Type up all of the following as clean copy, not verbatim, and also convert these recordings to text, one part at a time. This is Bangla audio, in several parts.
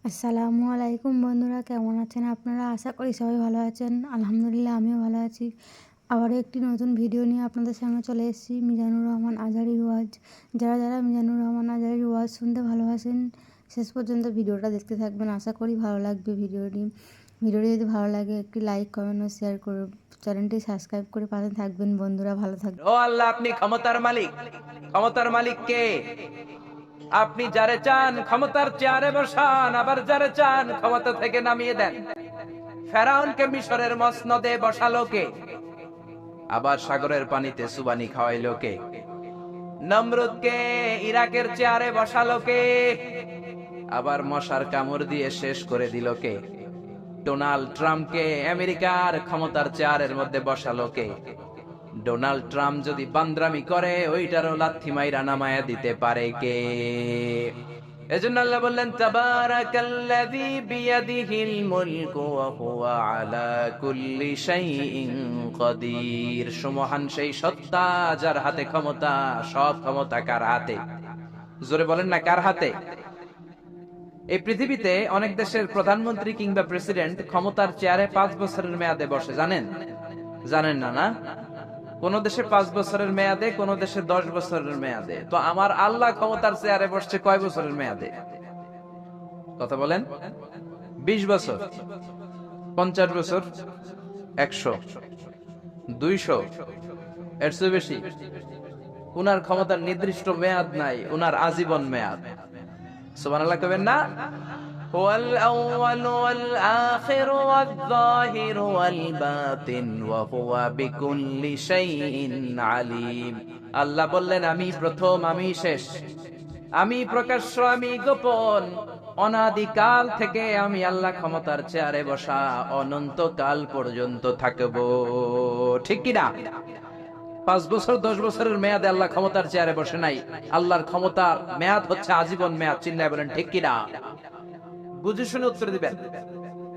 আসসালামু আলাইকুম বন্ধুরা, কেমন আছেন আপনারা? আশা করি সবাই ভালো আছেন। আলহামদুলিল্লাহ আমিও ভালো আছি। আবারও একটি নতুন ভিডিও নিয়ে আপনাদের সামনে চলে এসেছি। মিজানুর রহমান আজহারীর ওয়াজ। যারা যারা মিজানুর রহমান আজহারীর ওয়াজ শুনতে ভালোবাসেন শেষ পর্যন্ত ভিডিওটা দেখতে থাকবেন। আশা করি ভালো লাগবে ভিডিওটি। যদি ভালো লাগে একটি লাইক, কমেন্ট ও শেয়ার করে চ্যানেলটি সাবস্ক্রাইব করে পাশে থাকবেন। বন্ধুরা ভালো থাকবেন। ও আল্লাহ, আপনি ক্ষমতার মালিক। ক্ষমতার মালিক কে? আপনি যারে চান ক্ষমতার চেয়ারে বসান, আবার যারে চান ক্ষমতা থেকে নামিয়ে দেন। ফেরাউনকে মিশরের মসনদে বসালো কে? আবার সাগরের পানিতে সুবানি খাওয়াইলো কে? নমরুদকে ইরাকের চেয়ারে বসালো কে? আবার মশার কামড় দিয়ে শেষ করে দিল কে? ডোনাল্ড ট্রাম্পকে আমেরিকার ক্ষমতার চেয়ারের মধ্যে বসালো কে? ডোনাল্ড ট্রাম্প যদি বান্দ্রামি করে ওইটারও লাথি মাইরা নামায়া দিতে পারে কে? এজন্য আল্লাহ বললেন, তাবারাকাল্লাযী বিয়াদিহিল মুলকু ওয়া হুয়া আলা কুল্লি শাইইন কাদির। সুমহান সেই সত্তা যার হাতে ক্ষমতা। সব ক্ষমতা কার হাতে? জোরে বলেন না, কার হাতে? এই পৃথিবীতে অনেক দেশের প্রধানমন্ত্রী কিংবা প্রেসিডেন্ট ক্ষমতার চেয়ারে 5 বছরের মেয়াদে বসে। জানেন? জানেন না? না, কোন দেশে 5 বছরের মেয়াদে, কোন দেশে 10 বছরের মেয়াদে। তো আমার আল্লাহ ক্ষমতার চেয়ারে বসছে কয় বছরের মেয়াদে? কথা বলেন। 20 বছর, 50 বছর, 100, 200, এর চেয়ে বেশি? উনার ক্ষমতার নির্দিষ্ট মেয়াদ নাই, উনার আজীবন মেয়াদ। সুবহানাল্লাহ কবেন না? হুয়াল আউয়ালু ওয়াল আখিরু ওয়াল যাহিরু ওয়াল বাতিন ওয়া হুয়া বিকুল্লি শাইইন আলিম। আল্লাহ বললেন, আমি প্রথম, আমি শেষ, আমি প্রকাশ্য, আমি গোপন। অনাদিকাল থেকে আমি আল্লাহ ক্ষমতার চেয়ারে বসা, অনন্তকাল পর্যন্ত থাকবো। ঠিক কি না? 5 বছর 10 বছরের মেয়াদে আল্লাহ ক্ষমতার চেয়ারে বসে নাই। আল্লাহর ক্ষমতার মেয়াদ হচ্ছে আজীবন মেয়াদ। চিল্লায় বলেন ঠিক কি না? বুঝে শুনে উত্তর দিবেন।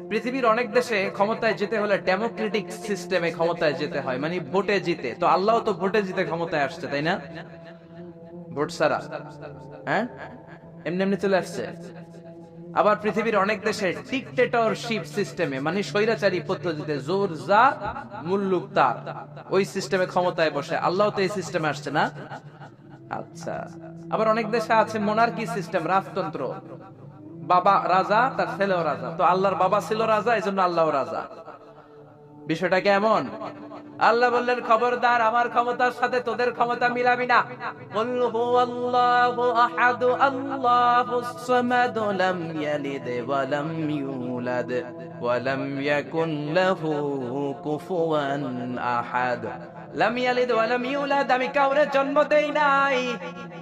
পৃথিবীর অনেক দেশে ক্ষমতায় যেতে হলে ডেমোক্রেটিক সিস্টেমে ক্ষমতায় যেতে হয়, মানে ভোটে জিতে। তো আল্লাহ তো ভোটে জিতে ক্ষমতায় আসছে, তাই না? ভোট ছাড়া, হ্যাঁ, এমনি এমনি চলে আসছে। আবার পৃথিবীর অনেক দেশে ডিক্টেটরশিপ সিস্টেমে, মানে স্বৈরাচারী পদ্ধতিতে, জোর যা মুল্লুক তার, ওই সিস্টেমে ক্ষমতায় বসে। আল্লাহ তো এই সিস্টেমে আসছে না। আচ্ছা, আবার অনেক দেশে আছে মোনার্কি সিস্টেম, রাজতন্ত্র। বাবা রাজা, তার ছেলেও রাজা। তো আল্লাহর বাবা ছিল রাজা, এই জন্য আল্লাহ রাজা। বিষয়টা কেমন? আল্লাহ বললেন, খবরদার, আমার ক্ষমতার সাথে তোদের ক্ষমতা মিলাবি না। কুল হুয়াল্লাহু আহাদ, আল্লাহুস সামাদ, লাম ইয়ালিদ ওয়া লাম ইউলাদ ওয়া লাম ইয়াকুন লাহু কুফুয়ান আহাদ। লাম ইয়ালিদ ওয়া লাম ইউলাদ, আমি কাউরে জন্ম দেই নাই,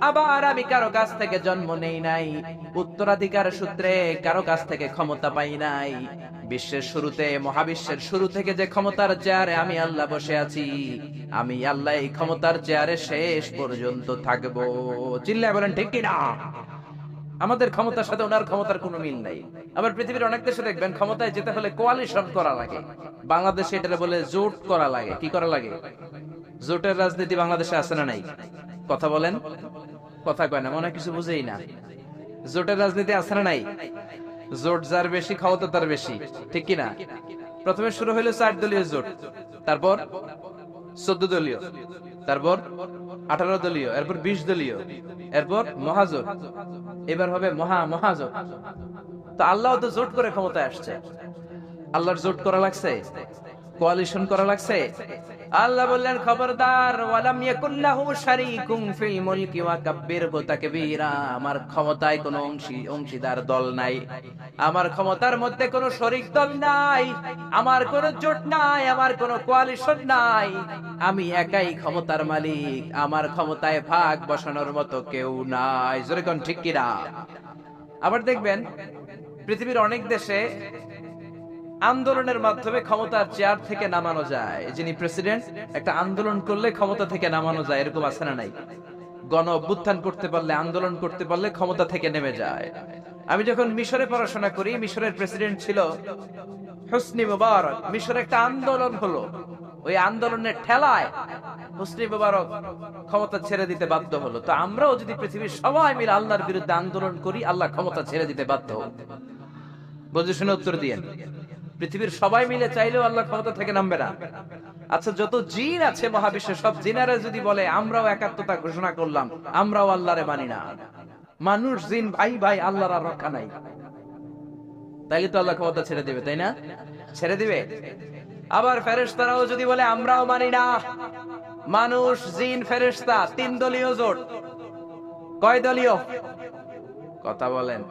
আবার আমি কারো কাছ থেকে জন্ম নেই নাই, উত্তরাধিকার সূত্রে কারো কাছ থেকে ক্ষমতা পাই নাই। বিশ্বের শুরুতে, মহাবিশ্বের শুরু থেকে যে ক্ষমতার চেয়ারে আমি আল্লাহ বসে আছি, আমি আল্লাহ এই ক্ষমতার চেয়ারে শেষ পর্যন্ত থাকবো। চিল্লায় বলেন ঠিক কি না? আমাদের ক্ষমতার সাথে ওনার ক্ষমতার কোনো মিল নাই। আবার পৃথিবীর অনেক দেশে দেখবেন ক্ষমতায় যেতে হলে কোয়ালিশন করা লাগে। বাংলাদেশে এটা বলে জোট করা লাগে। কি করা লাগে? জোটের রাজনীতি বাংলাদেশে আছে না নাই? কথা বলেন। কথা কয় না, মনে হয় কিছু বুঝেই না। জোটের রাজনীতি আছে না নাই? জোট যার বেশি, ক্ষমতা তার বেশি। ঠিক কিনা? প্রথমে শুরু হইলো 4 দলীয় জোট, তারপর 14 দলীয়, তারপর 18 দলীয়, এরপর 20 দলীয়, এরপর মহাজোট, এবার হবে মহাজোট। তো আল্লাহ তো জোট করে ক্ষমতায় আসছে। আল্লাহর জোট করা লাগছে, কোয়ালিশন করা লাগছে। আল্লাহ বললেন, খবরদার, ওয়ালাম ইয়াকুল্লাহু শারীকুম ফিল মুলকি ওয়া কাব্বিরহু তাকবীরা। আমার ক্ষমতায় কোনো অংশীদার দল নাই, আমার ক্ষমতার মধ্যে কোনো শরীক দল নাই, আমার কোনো জোট নাই, আমার কোনো কোয়ালিশন নাই। আমি একাই ক্ষমতার মালিক, আমার ক্ষমতায় ভাগ বসানোর মতো কেউ নাই। জোরে কোন ঠিক কি না? আবার দেখবেন পৃথিবীর অনেক দেশে আন্দোলনের মাধ্যমে ক্ষমতার চেয়ার থেকে নামানো যায়। যিনি প্রেসিডেন্ট, একটা আন্দোলন করলে ক্ষমতা থেকে নামানো যায়, এরকম আছে না নাই? গণ অভ্যুত্থান করতে পারলে, আন্দোলন করতে পারলে ক্ষমতা থেকে নেমে যায়। আমি যখন মিশরে পড়াশোনা করি, মিশরের প্রেসিডেন্ট ছিল হোসনি মুবারক। মিশরে একটা আন্দোলন হলো, ওই আন্দোলনের ঠেলায় হোসনি মুবারক ক্ষমতা ছেড়ে দিতে বাধ্য হলো। তো আমরাও যদি পৃথিবীর সবাই মিলে আল্লাহর বিরুদ্ধে আন্দোলন করি, আল্লাহ ক্ষমতা ছেড়ে দিতে বাধ্য হলো। বুঝে শুনে উত্তর দিয়েন। পৃথিবীর সবাই মিলে চাইলেও আল্লাহ ক্ষমতা থেকে নামবে না। আচ্ছা, যত জিন আছে মহাবিশ্বে সব জিনারা যদি বলে আমরাও একাত্মতা ঘোষণা করলাম, আমরাও আল্লাহরে মানি না, মানুষ জিন ভাই ভাই, আল্লাহর আর রক্ষা নাই, তাইলে তো আল্লাহ ক্ষমতা ছেড়ে দিবে, তাই না? ছেড়ে দিবে। আবার ফেরেশতারাও যদি বলে আমরাও মানি না, মানুষ জিন ফেরেশতা তিন দলীয় জোট। কয় দলীয়? কথা বলেন।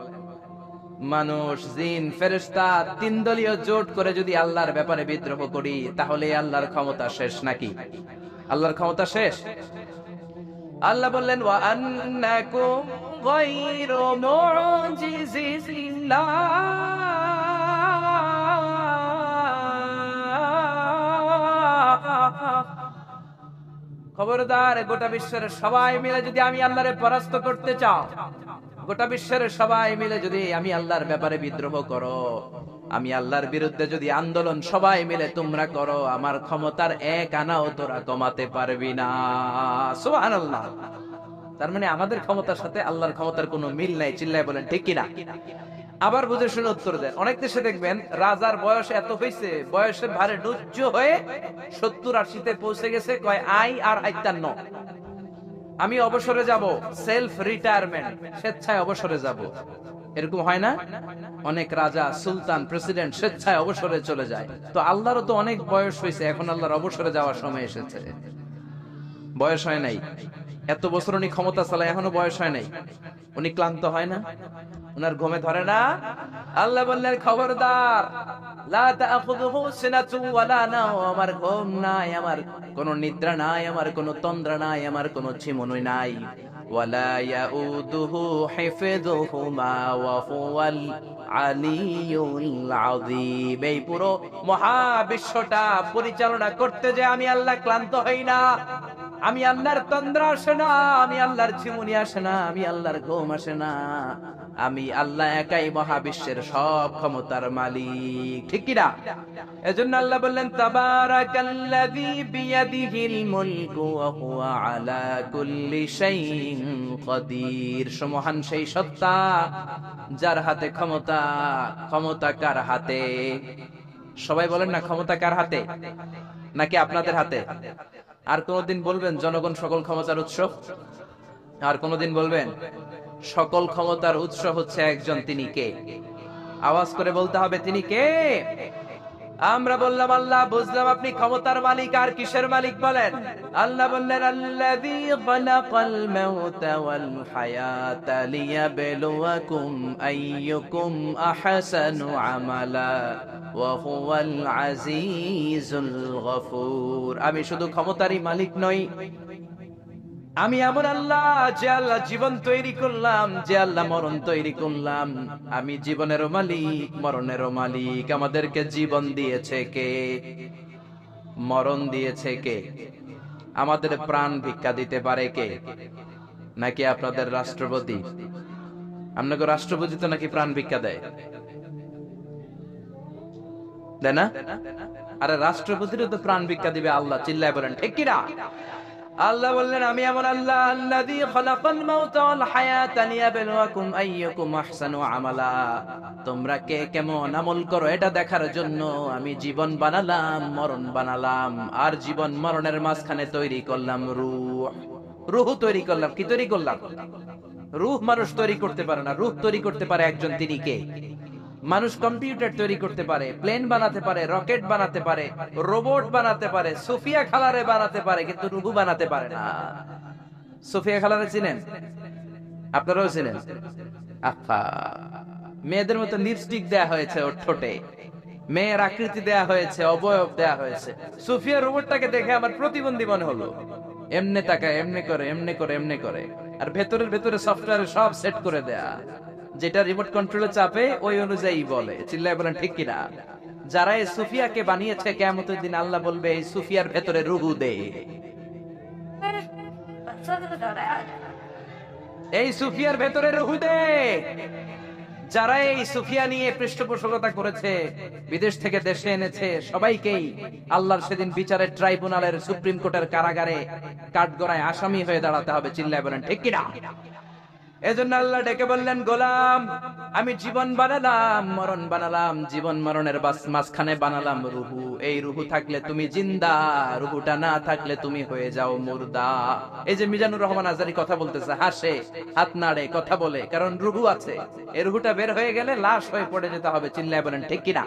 মানুষ জিন ফেরেশতা তিন দলীয় জোট করে যদি আল্লাহর ব্যাপারে বিদ্রোহ করি, তাহলে আল্লাহর ক্ষমতা শেষ নাকি? আল্লাহর ক্ষমতা শেষ? আল্লাহ বললেন ওয়া আন্নাকুম গায়রু মুজিজিল্লাহ, খবরদার, গোটা বিশ্বের সবাই মিলে যদি আমি আল্লাহরে পরাস্ত করতে চাও, গোটা বিশ্বের সবাই মিলে যদি আমি আল্লাহর ব্যাপারে বিদ্রোহ করো, আমি আল্লাহর বিরুদ্ধে যদি আন্দোলন সবাই মিলে তোমরা করো, আমার ক্ষমতার এক আনাও তোরা কমাতে পারবি না। সুবহানাল্লাহ। তার মানে আমাদের ক্ষমতার সাথে আল্লাহর ক্ষমতার কোনো মিল নাই। চিল্লায় বলেন ঠিক কিনা? আবার বুঝে শুনে উত্তর দেন। অনেক দেশে দেখবেন রাজার বয়স এত হয়েছে, বয়সের ভারে নুজ্জ হয়ে 70-80-তে পৌঁছে গেছে, কয় আই আর আইতান্ন, আমি অবসরে যাব, সেলফ রিটায়ারমেন্ট, স্বেচ্ছায় অবসরে যাব। এরকম হয় না? অনেক রাজা, সুলতান, প্রেসিডেন্ট স্বেচ্ছায় অবসরে চলে যায়। তো আল্লাহরও তো অনেক বয়স হয়েছে, এখন আল্লাহর অবসরে যাওয়ার সময় এসেছে। বয়স হয় নাই, এত বছর উনি ক্ষমতা চালায়, এখনো বয়স হয় নাই। উনি ক্লান্ত হয় না? উনার ঘুমে ধরে না? আল্লাহ বললেন খবরদার, লা তাখুযুহু সিনাতু ওয়ালা নাওম, আমার ঘুম নাই, আমার কোনো নিদ্রা নাই, আমার কোনো তন্দ্রা নাই, আমার কোনো ঝিমুনি নাই। ওয়ালা ইয়াউদুহু হিফযুহুমা ওয়া হুয়াল আলিয়্যুল আযীম। এই পুরো মহাবিশ্বটা পরিচালনা করতে যে আমি আল্লাহ ক্লান্ত হই না, আমি আল্লাহর তন্দ্রা আসে না, আমি আল্লাহর ঝিমুনি আসে না, আমি আল্লাহর ঘুম আসে না। আমি আল্লাহ একাই মহাবিশ্বের সব ক্ষমতার মালিক। ঠিক কিনা? এজন্য আল্লাহ বললেন তাবারাকাল্লাযী বিয়াদিহিল মুলকু ওয়া হুয়া আলা কুল্লি শাইইন কাদির। মহান সেই সত্তা যার হাতে ক্ষমতা। ক্ষমতা কার হাতে? সবাই বলেন না, ক্ষমতা কার হাতে? নাকি আপনাদের হাতে? আর কোনদিন বলবেন জনগণ সকল ক্ষমতার উৎস? আর কোনদিন বলবেন সকল ক্ষমতার উৎস হচ্ছে একজন, তিনি কে? আওয়াজ করে বলতে হবে তিনি কে? আমরা বললাম আল্লাহ, বুঝলাম আপনি ক্ষমতার মালিক, আর কিসের মালিক বলেন? আল্লাহ বললেন আল্লাযী খালাকাল মাউতা ওয়াল হায়াতা লিয়াবলুয়াকুম আইয়ুকুম আহসানু আমালা ওয়া হুয়াল আজিজুল গফুর। আমি শুধু ক্ষমতারই মালিক নই, আমি এমন আল্লাহ যে আল্লাহ জীবন তৈরি করলাম, যে আল্লাহ মরণ তৈরি করলাম। আমি জীবনেরও মালিক, মরণেরও মালিক। আমাদেরকে জীবন দিয়েছে কে? মরণ দিয়েছে কে? আমাদের প্রাণ ভিক্ষা দিতে পারে কে? নাকি আপনাদের রাষ্ট্রপতি? আপনাকে রাষ্ট্রপতি তো নাকি প্রাণ ভিক্ষা দেয়, দেয় না? আরে রাষ্ট্রপতিরও তো প্রাণ ভিক্ষা দিবে আল্লাহ। চিল্লায় বলেন ঠিক কিনা? আল্লাহ বললেন আমি এমন আল্লাহ আল্লাযী খালাকাল মাউতা ওয়াল হায়াতা লিয়াবলুয়াকুম আইয়ুকুম আহসানু আমালা। তোমরা কে কেমন আমল করো এটা দেখার জন্য আমি জীবন বানালাম, মরণ বানালাম, আর জীবন মরণের মাঝখানে তৈরি করলাম রূহ। রূহ তৈরি করলাম। কি তৈরি করলাম? রূহ মানুষ তৈরি করতে পারে না, রূহ তৈরি করতে পারে একজন, তিনি কে? মানুষ কম্পিউটার তৈরি করতে পারে, প্লেন বানাতে পারে, রকেট বানাতে পারে, রোবট বানাতে পারে, সুফিয়া খালারে বানাতে পারে, কিন্তু রুহু বানাতে পারে না। সুফিয়া খালারে চিনেন? আপনারাও চিনেন? আহা, মেয়েদের মতো লিপস্টিক দেয়া হয়েছে ওর ঠোঁটে, মেয়ের আকৃতি দেয়া হয়েছে, অবয়ব দেয়া হয়েছে। সুফিয়া রোবটটাকে দেখে আমার প্রতিবন্ধী মনে হলো। এমনে তাকায়, এমনে করে, এমনে করে, এমনে করে, আর ভেতরে সফটওয়্যারে সব সেট করে দেয়া, যেটা রিমোট কন্ট্রোলে চাপে ওই অনুযায়ী বলে। চিল্লায় বলেন ঠিক কিনা? যারা এই সুফিয়াকে বানিয়েছে, কিয়ামতের দিন আল্লাহ বলবে এই সুফিয়ার ভেতরে রূহ দে, এই সুফিয়ার ভেতরে রূহ দে। যারা এই সুফিয়া নিয়ে পৃষ্ঠপোষকতা করেছে, বিদেশ থেকে দেশে এনেছে, সবাইকেই আল্লাহর সেদিন বিচারের ট্রাইব্যুনালের, সুপ্রিম কোর্টের কারাগারে কাঠগড়ায় আসামি হয়ে দাঁড়াতে হবে। চিল্লায় বলেন ঠিক কিনা? এজন্য আল্লাহ ডেকে বললেন, গোলাম আমি জীবন বানালাম, মরণ বানালাম, জীবন মরণের মাঝখানে বানালাম রুহু। এই রুহু থাকলে তুমি জিন্দা, রুহুটা না থাকলে তুমি হয়ে যাও মুর্দা। এই যে মিজানুর রহমান আজারি কথা বলতেছে, হাসে, হাত নাড়ে, কথা বলে, কারণ রুহু আছে। এই রুহুটা বের হয়ে গেলে লাশ হয়ে পড়ে যেতে হবে। চিল্লায় বলেন ঠিক কিনা?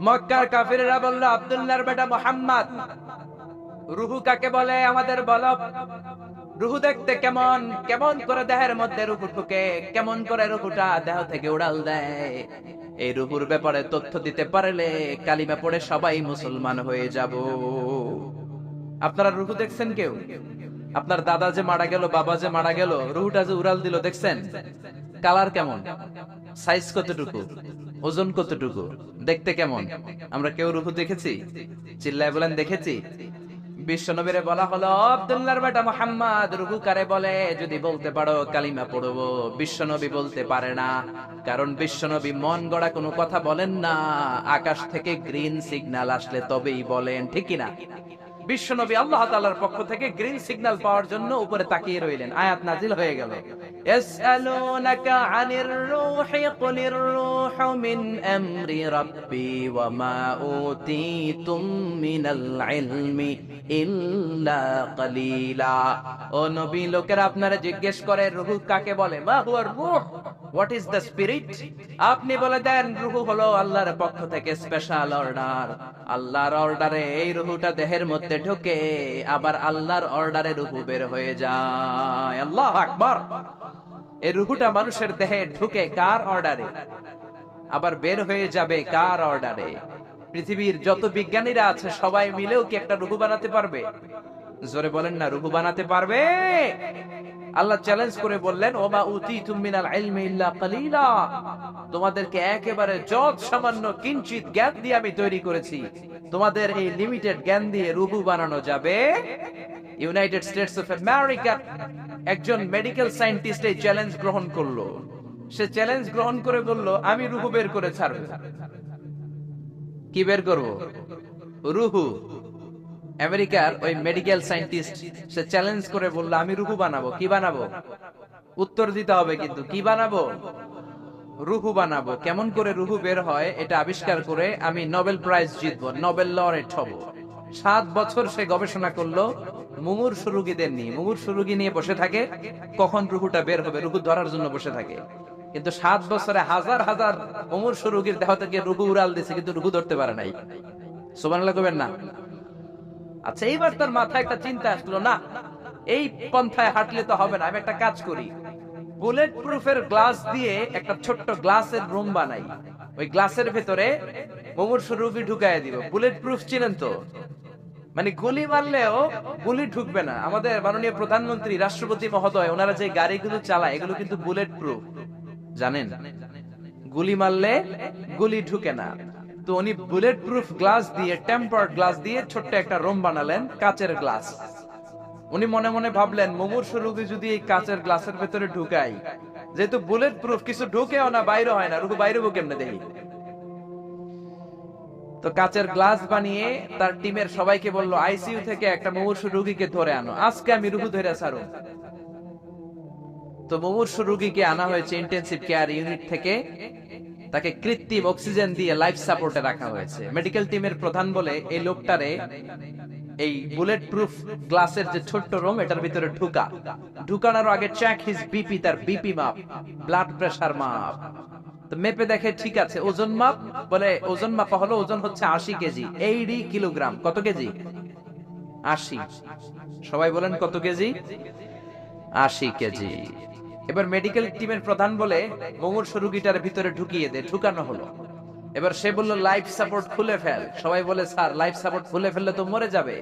মক্কার কাফিররা বলল, আব্দুল্লাহর বেটা মুহাম্মদ, রুহু কাকে বলে আমাদের বলো। রুহু দেখতে কেমন, কেমন করে দেহের মধ্যে রুহু ঢুকে, কেমন করে রুহুটা দেহ থেকে উড়াল দেয়। এই রুহুর ব্যাপারে তথ্য দিতে পারলে কালিমা পড়ে সবাই মুসলমান হয়ে যাব। আপনারা রুহু দেখছেন কেউ? আপনার দাদা যে মারা গেল, বাবা যে মারা গেল, রুহুটা যে উড়াল দিল, দেখছেন? কালার কেমন, সাইজ কতটুকু, ওজন কতটুকু, দেখতে কেমন? আমরা কেউ রুহু দেখেছি? চিল্লায় বলেন দেখেছি। বিশ্বনবীরে বলা হলো, আব্দুল্লাহর বেটা মুহাম্মদ, রুহু কারে বলে যদি বলতে পারো কালিমা পড়বো। বিশ্বনবী বলতে পারে না, কারণ বিশ্বনবী মন গড়া কোনো কথা বলেন না। আকাশ থেকে গ্রিন সিগন্যাল আসলে তবেই বলেন, ঠিক কিনা? বিশ্বনবী আল্লাহ তাআলার পক্ষ থেকে গ্রিন সিগন্যাল পাওয়ার জন্য উপরে তাকিয়ে রইলেন। আয়াত নাজিল হয়ে গেল, ইয়াসআলুনাকা আনির রূহি কুলির রূহু মিন আমরি রাব্বি ওয়া মা উতীতুম মিনাল ইলমি ইল্লা কালিলা। ও নবী, লোকেরা আপনারা জিজ্ঞেস করে রূহ কাকে বলে। মা হুয়ার রূহ, হোয়াট ইজ দ্য স্পিরিট? আপনি বলে দেন রূহ হলো আল্লাহর পক্ষ থেকে স্পেশাল অর্ডার। আল্লাহর অর্ডারে এই রূহটা দেহের মধ্যে ঢোকে, আবার আল্লাহর অর্ডারে রূহ বের হয়ে যায়। আল্লাহু আকবার। এই রূহটা মানুষের দেহে ঢুকে কার অর্ডারে, আবার বের হয়ে যাবে কার অর্ডারে? পৃথিবীর যত বিজ্ঞানীরা আছে সবাই মিলেও কি একটা রূহ বানাতে পারবে? জোরে বলেন না, রূহ বানাতে পারবে? আল্লাহ চ্যালেঞ্জ করে বললেন, ওমা উতীতুম মিনাল ইলমি ইল্লা কালিলা। তোমাদেরকে একেবারে যত সামান্য কিঞ্চিত জ্ঞান দিয়ে আমি তৈরি করেছি, তোমাদের এই লিমিটেড জ্ঞান দিয়ে রূহ বানানো যাবে? ইউনাইটেড স্টেটস অফ আমেরিকা একজন মেডিকেল সায়েন্টিস্ট এই চ্যালেঞ্জ গ্রহণ করলো। সে চ্যালেঞ্জ গ্রহণ করে বলল, আমি রূহ বের করে ছাড়ব। কি বের করব? রূহ। আমেরিকার ওই মেডিকেল সায়েন্টিস্ট সে চ্যালেঞ্জ করে বলল, আমি রূহ বানাবো। কি বানাবো? উত্তর দিতে হবে কিন্তু, কি বানাবো? রূহ বানাবো। কেমন করে রূহ বের হয় এটা আবিষ্কার করে আমি নোবেল প্রাইজ জিতবো, নোবেল লরেট হব। 7 বছর সে গবেষণা করলো মুমূর্ষু রোগীদের নিয়ে। মুমূর্ষু রোগী নিয়ে বসে থাকে, কখন রূহটা বের হবে, রূহ ধরার জন্য বসে থাকে। কিন্তু 7 বছরে হাজার হাজার মুমূর্ষু রোগীর দেহ থেকে রূহ উড়াল দিছে, কিন্তু রূহ ধরতে পারে নাই। সুবহানাল্লাহ কইবেন না? আচ্ছা, এইবার তার মাথায় একটা চিন্তা আসলো, না এই পন্থায় হাঁটলে তো হবে না, আমি একটা কাজ করি। বুলেট প্রুফের গ্লাস দিয়ে একটা ছোট্ট গ্লাসের রুম বানাই, ওই গ্লাসের ভেতরে মুমূর্ষু রোগী ঢুকায় দিব। বুলেট প্রুফ চিনেন তো? মানে গুলি মারলেও গুলি ঢুকবে না। আমাদের মাননীয় প্রধানমন্ত্রী, রাষ্ট্রপতি মহোদয়, ওনারা যে গাড়িগুলো চালায় এগুলো কিন্তু বুলেট প্রুফ, জানেন? গুলি মারলে গুলি ঢুকে না। তো উনি বুলেট প্রুফ গ্লাস দিয়ে, টেম্পার্ড গ্লাস দিয়ে ছোট্ট একটা রুম বানালেন, কাচের গ্লাস। উনি মনে মনে ভাবলেন, মুমূর্ষু রোগী যদি এই কাচের গ্লাসের ভেতরে ঢুকাই, যেহেতু বুলেট প্রুফ, কিছু ঢুকেও না, বাইরে হয় না, রুহু বাইরে কেমনে দেখি। তো কাচের গ্লাস বানিয়ে তার টিমের সবাইকে বলল, আইসিইউ থেকে একটা মুমূর্ষু রোগীকে ধরে আনো, আজকে আমি রুহু ধরে ছাড়ব। তো মুমূর্ষু রোগীকে আনা হয়েছে ইন্টেনসিভ কেয়ার ইউনিট থেকে, তাকে কৃত্রিম অক্সিজেন দিয়ে লাইফ সাপোর্টে রাখা হয়েছে। মেডিকেল টিমের প্রধান বলে, এই লোকটারে এই বুলেট প্রুফ গ্লাসের যে ছোট্ট রুম, এটার ভিতরে ঢুকানোর আগে চেক হিজ বিপি, তার বিপি মাপ, ব্লাড প্রেসার মাপ। তো মেপে দেখে ঠিক আছে। ওজন মাপ, বলে ওজন মাপা হলো, ওজন হচ্ছে 80 কেজি, 80 কিলোগ্রাম। কত কেজি? 80। সবাই বলেন কত কেজি? 80 কেজি। এবার মেডিকেল টিমের প্রধান বলে, মুমূর্ষু রোগীটার ভিতরে ঢুকিয়ে দে। ঢুকানো হলো। এবার সে বলল, লাইফ সাপোর্ট খুলে ফেল। সবাই বলে, স্যার লাইফ সাপোর্ট খুলে ফেললে তো মরে যাবে।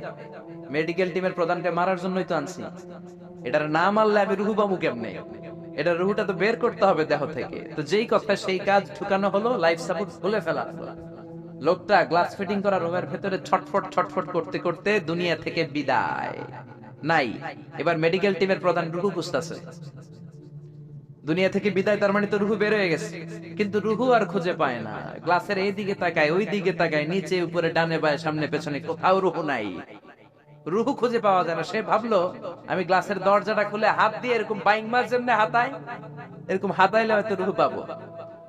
মেডিকেল টিমের প্রধানকে মারার জন্যই তো আনছি, এটার না মারলে আমি রুহু পাবো কেমনে? এটা রুহুটা তো বের করতে হবে দেহ থেকে। তো যেই কথা সেই কাজ, ঢুকানো হলো, লাইফ সাপোর্ট খুলে ফেলা হলো। লোকটা গ্লাস ফিটিং করা রুমের ভেতরে ছটফট ছটফট করতে করতে দুনিয়া থেকে বিদায় নাই। এবার মেডিকেল টিমের প্রধান রুহু খুঁজতেছে। দুনিয়া থেকে বিদায়, তার মানে তো রুহু বের হয়ে গেছে, কিন্তু রুহু আর খুঁজে পায় না। গ্লাসের এই দিকে তাকায়, ওই দিকে তাকায়, নিচে উপরে ডানে বায়ে সামনে পেছনে, কোথাও রুহু নাই। রুহু খুঁজে পাওয়া যায় না। সে ভাবলো আমি গ্লাসের দরজাটা খুলে হাত দিয়ে এরকম বাইং মাছ যেমনি হাতায়, এরকম হাতাইলে হয়তো রুহু পাবো।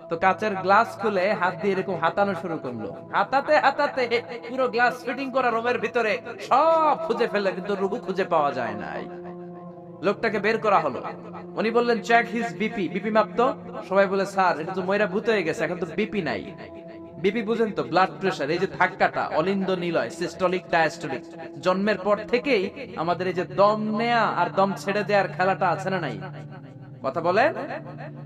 তো কাচের গ্লাস খুলে হাত দিয়ে এরকম হাতানো শুরু করলো। হাতাতে হাতাতে পুরো গ্লাস ফিটিং করা রুমের ভিতরে সব খুঁজে ফেললে, কিন্তু রুহু খুঁজে পাওয়া যায় নাই। লোকটাকে বের করা হলো। উনি বললেন চেক হিজ বিপি, বিপি মাপতো। সবাই বলে স্যার এটা তো ময়রা ভূত হয়ে গেছে, এখন তো বিপি নাই। বিপি বুঝেন তো, ব্লাড প্রেশার, এই যে ধাক্কাটা, অলিন্দ নিলয়, সিস্টোলিক ডায়াস্টোলিক। জন্মের পর থেকেই আমাদের এই যে দম নেয়া আর দম ছেড়ে দেওয়ার খেলাটা আছে না নাই? কথা বলেন।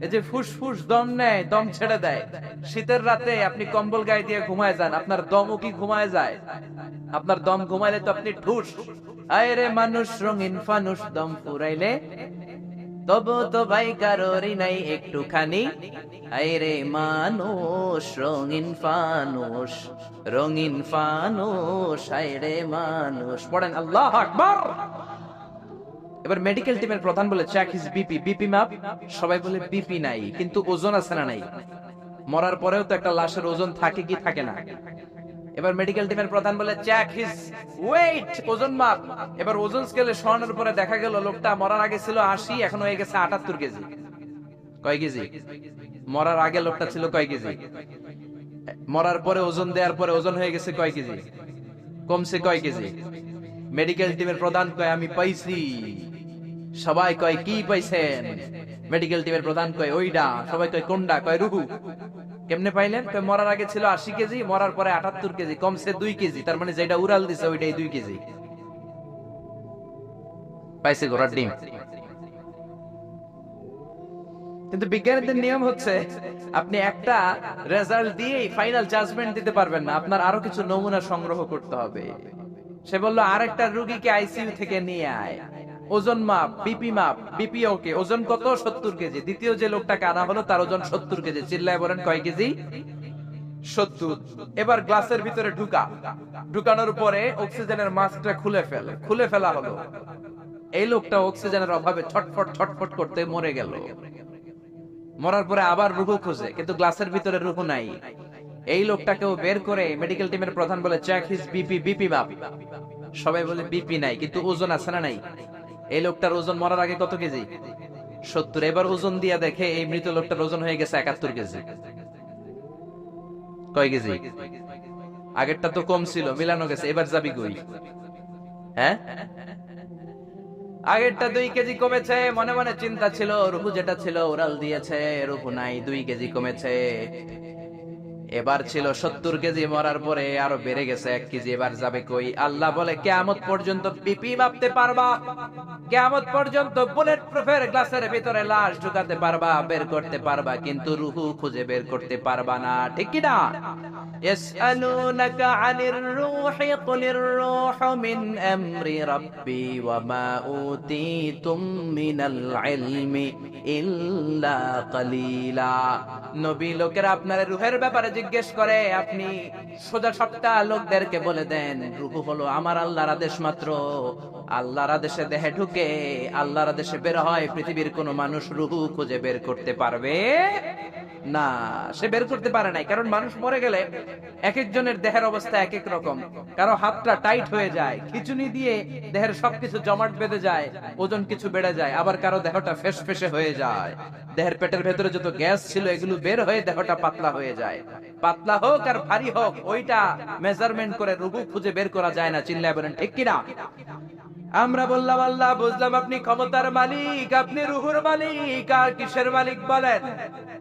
এই যে ফুসফুস দম নেয়, দম ছেড়ে দেয়। শীতের রাতে আপনি কম্বল গায়ে দিয়ে ঘুমায় যান, আপনার দমও কি ঘুমায় যায়? আপনার দম ঘুমাইলে তো আপনি ঠুস। আয় রে মানুষ রঙিন ফানুস, দম ফুরাইলে তবু তো ভাই কারোরই নাই একটুখানি। আয় রে মানুষ রঙিন ফানুস, রঙিন ফানুস, আয় রে মানুষ। পড়েন আল্লাহু আকবার। এবার মেডিকেল টিমের প্রধান বলে চেক হিজ বিপি, বিপি মাপ। সবাই বলে বিপি নাই, কিন্তু ওজন আছে না নাই? মরার পরেও তো একটা লাশের ওজন থাকে কি থাকে না? এবার মেডিকেল টিমের প্রধান বলে চেক হিজ ওয়েট, ওজন মাপ। এবার ওজন স্কেলে সরানোর পরে দেখা গেল লোকটা মরার আগে ছিল 80, এখন হয়ে গেছে 78 কেজি। কয় কেজি? মরার আগে লোকটা ছিল কয় কেজি? মরার পরে ওজন দেওয়ার পরে ওজন হয়ে গেছে কয় কেজি? কমছে কয় কেজি? মেডিকেল টিমের প্রধান কয় আমি পাইছি। সবাই কয় কি পাইছেন? মেডিকেল টিমের প্রধান কয় ওইডা। সবাই কয় কোনডা? কয় রুহু। কেমনে পাইলেন? কয় মরার আগে ছিল 80 কেজি, মরার পরে 78 কেজি, কমছে 2 কেজি। তার মানে যেটা উড়াল দিছে ওইটাই 2 কেজি। পাইছে ঘোড়ার ডিম। কিন্তু বিজ্ঞানীদের নিয়ম হচ্ছে আপনি একটা রেজাল্ট দিয়েই ফাইনাল জাজমেন্ট দিতে পারবেন না, আপনার আরো কিছু নমুনা সংগ্রহ করতে হবে। সে বলল আরেকটা রোগীকে আইসিইউ থেকে নিয়ে আয়, ওজন মাপ, বিপি মাপ। বিপি ওকে, ওজন কত? 70 কেজি। দ্বিতীয় যে লোকটাকে আনা হলো তার ওজন 70 কেজি। চিল্লায় বলেন কয় কেজি? 70। এবার গ্লাসের ভিতরে ঢুকানোর পরে অক্সিজেনের মাস্কটা খুলে ফেলা হলো। এই লোকটা অক্সিজেনের অভাবে ছটফট ছটফট করতে মরে গেল। মরার পরে আবার রুহু খুঁজে, কিন্তু গ্লাসের ভিতরে রুহু নাই। এই লোকটাকেও বের করে মেডিকেল টিমের প্রধান বলে চেক হিজ বিপি, বিপি মাপ। সবাই বলে বিপি নাই, কিন্তু ওজন আছে না নাই? এই লোকটার ওজন মরার আগে কত কেজি? 70। এবার ওজন দিয়ে দেখে এই মৃত লোকটার ওজন হয়ে গেছে 71 কেজি। কয় কেজি? আগেরটা তো কম ছিল, মিলানো গেছে। এবার যাবি কই? হ্যাঁ, আগেরটা 2 কেজি কমেছে। মনে মনে চিন্তা ছিল, রুহু যেটা ছিল উড়াল দিয়েছে, রুহু নাই, 2 কেজি কমেছে। এবার ছিল 70 কেজি, মরার পরে আরো বেড়ে গেছে 1 কেজি। এবার যাবে কই? আল্লাহ বলে কিয়ামত পর্যন্ত বিপি মাপতে পারবা, কিয়ামত পর্যন্ত বুলেট প্রুফের গ্লাসের ভিতরে লাশ ঢুকাতে পারবা, বের করতে পারবা, কিন্তু রুহু খুঁজে বের করতে পারবা না। ঠিক কি না? ইয়াসআলুনাকা আনির রূহি কুলির রূহু মিন আমরি রাব্বি ওয়া মা উতীতুম মিনাল ইলমি ইল্লা কালিলা। নবী লোকেরা আপনার রূহের ব্যাপারে জিজ্ঞেস করে, আপনি সোজা সবটা লোকদেরকে বলে দেন রূহ হলো আমার আল্লাহর আদেশ মাত্র। আল্লাহর আদেশে দেহে ঢুকে, আল্লাহর আদেশে বের হয়। পৃথিবীর কোন মানুষ রূহু খুঁজে বের করতে পারবে না। সে বের করতে পারে নাই, কারণ মানুষ মরে গেলে এক একজনের দেহের অবস্থা এক এক রকম। কারো হাতটা টাইট হয়ে যায়, খিচুনি দিয়ে দেহের সবকিছু জমাট বেঁধে যায়, ওজন কিছু বেড়ে যায়। আবার কারো দেহটা ফেসফেসে হয়ে যায়, দেহের পেটের ভেতরে যত গ্যাস ছিল এগুলো বের হয়ে দেহটা পাতলা হয়ে যায়। পাতলা হোক আর ভারী হোক, ওইটা মেজারমেন্ট করে রূহু খুঁজে বের করা যায় না। চিল্লায় বলেন ঠিক কিনা? আমরা বললাম আল্লাহ, বুঝলাম আপনি ক্ষমতার মালিক, আপনি রুহুর মালিক, আর কিসের মালিক বলেন?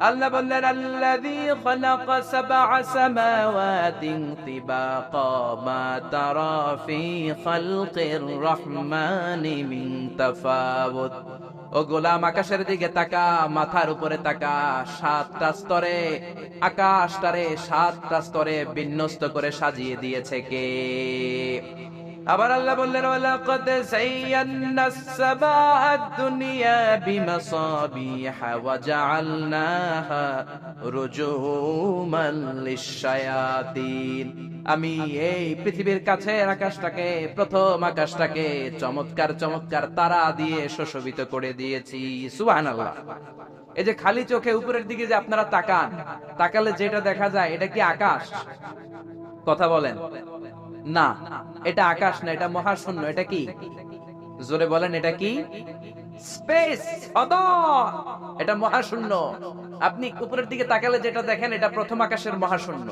আল্লাহ বললেন আল্লাযী খালাকা সাবআ সামাওয়াতিন তিবাকা মা তারা ফি খালকির রহমানি মিন তাফাউত। ও গোলাম, আকাশের দিকে তাকা, মাথার উপরে তাকা। 7টা স্তরে আকাশটারে 7টা স্তরে বিন্যস্ত করে সাজিয়ে দিয়েছে কে? আবার আল্লাহ বললেন ওয়ালাকাদ যায়্যানাস সামাআদ দুনিয়া বিমাসাবিহা ওয়া জাআলনাহা রুজুমান লিশ-শায়াতিন। আমি এই পৃথিবীর কাছের আকাশটাকে, প্রথম আকাশটাকে চমৎকার চমৎকার তারা দিয়ে সুশোভিত করে দিয়েছি। সুবহানাল্লাহ। এই যে খালি চোখে উপরের দিকে যে আপনারা তাকান, তাকালে যেটা দেখা যায় এটা কি আকাশ? কথা বলেন। না, এটা আকাশ না, এটা মহাশূন্য। এটা কি? জোরে বলেন, এটা কি? স্পেস, অদর। এটা মহাশূন্য। আপনি উপরের দিকে তাকালে যেটা দেখেন, এটা প্রথম আকাশের মহাশূন্য।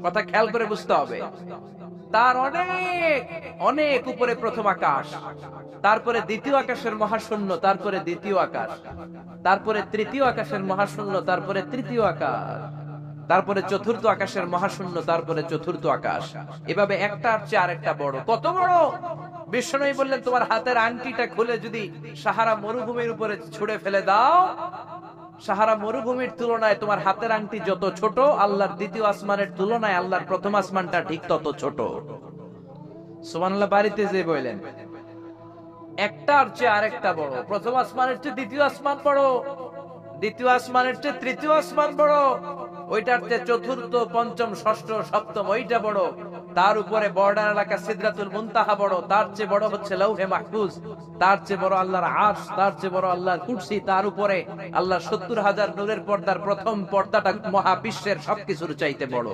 কথা খেয়াল করে বুঝতে হবে। তার অনেক অনেক উপরে প্রথম আকাশ, তারপরে দ্বিতীয় আকাশের মহাশূন্য, তারপরে দ্বিতীয় আকাশ, তারপরে তৃতীয় আকাশের মহাশূন্য, তারপরে তৃতীয় আকাশ, তারপরে চতুর্থ আকাশের মহাশূন্য, তারপরে চতুর্থ আকাশ। এভাবে একটার চেয়ে আরেকটা বড়। কত বড়? বিষ্ণু বললেন, তোমার হাতের আংটিটা খুলে যদি সাহারা মরুভূমির উপরে ছুঁড়ে ফেলে দাও, সাহারা মরুভূমির তুলনায় তোমার হাতের আংটি যত ছোট, আল্লাহর দ্বিতীয় আসমানের তুলনায় আল্লাহর প্রথম আসমানটা ঠিক তত ছোট। সুবহানাল্লাহ। বাড়িতে যে বললেন, একটার চেয়ে আরেকটা বড়। প্রথম আসমানের চেয়ে দ্বিতীয় আসমান বড়, দ্বিতীয় আসমানের চেয়ে তৃতীয় আসমান বড়, ওইটার চেয়ে চতুর্থ, পঞ্চম, ষষ্ঠ, সপ্তম ওইটা বড়, তার উপরে বর্ডার এলাকা সিদরাতুল মুনতাহা বড়, তার চেয়ে বড় হচ্ছে লৌহে মাহফুজ, তার চেয়ে বড় আল্লাহর আরশ, তার চেয়ে বড় আল্লাহর কুরসি, তার উপরে আল্লাহর ৭০,০০০ নূরের পর্দার প্রথম পর্দাটা মহাবিশ্বের সবকিছুর চাইতে বড়।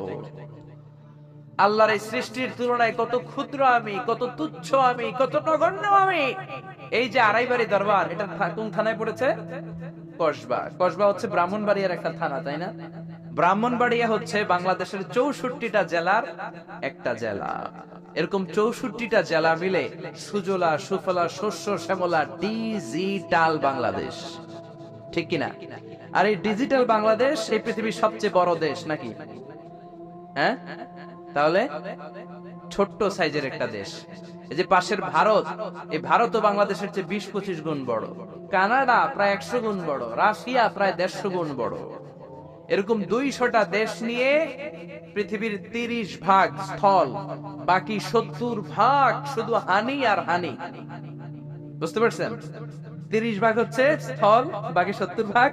আল্লাহর এই সৃষ্টির তুলনায় কত ক্ষুদ্র আমি, কত তুচ্ছ আমি, কত নগণ্য আমি। এই যে আড়াইবাড়ি দরবার, এটা কোন থানায় পড়েছে? কসবা। কসবা হচ্ছে ব্রাহ্মণবাড়িয়ার একটা থানা, তাই না? ব্রাহ্মণবাড়িয়া হচ্ছে বাংলাদেশের ৬৪টা জেলার একটা জেলা। এরকম ৬৪টা জেলা মিলে সুজলা সুফলা শস্য শ্যামলা ডিজিটাল বাংলাদেশ, ঠিক কিনা? আর এই ডিজিটাল বাংলাদেশ এই পৃথিবীর সবচেয়ে বড় দেশ নাকি? হ্যাঁ, তাহলে ছোট্ট সাইজের একটা দেশ। এই যে পাশের ভারত, এই ভারত ও বাংলাদেশের চেয়ে ২০-২৫ গুণ বড়। কানাডা প্রায় ১০০ গুণ বড়, রাশিয়া প্রায় ১৫০ গুণ বড়। এরকম ২০০টা দেশ নিয়ে পৃথিবীর ৩০ ভাগ স্থল, বাকি ৭০ ভাগ শুধু হানি আর হানি। বুঝতে পারছেন? ৩০ ভাগ হচ্ছে স্থল, বাকি ৭০ ভাগ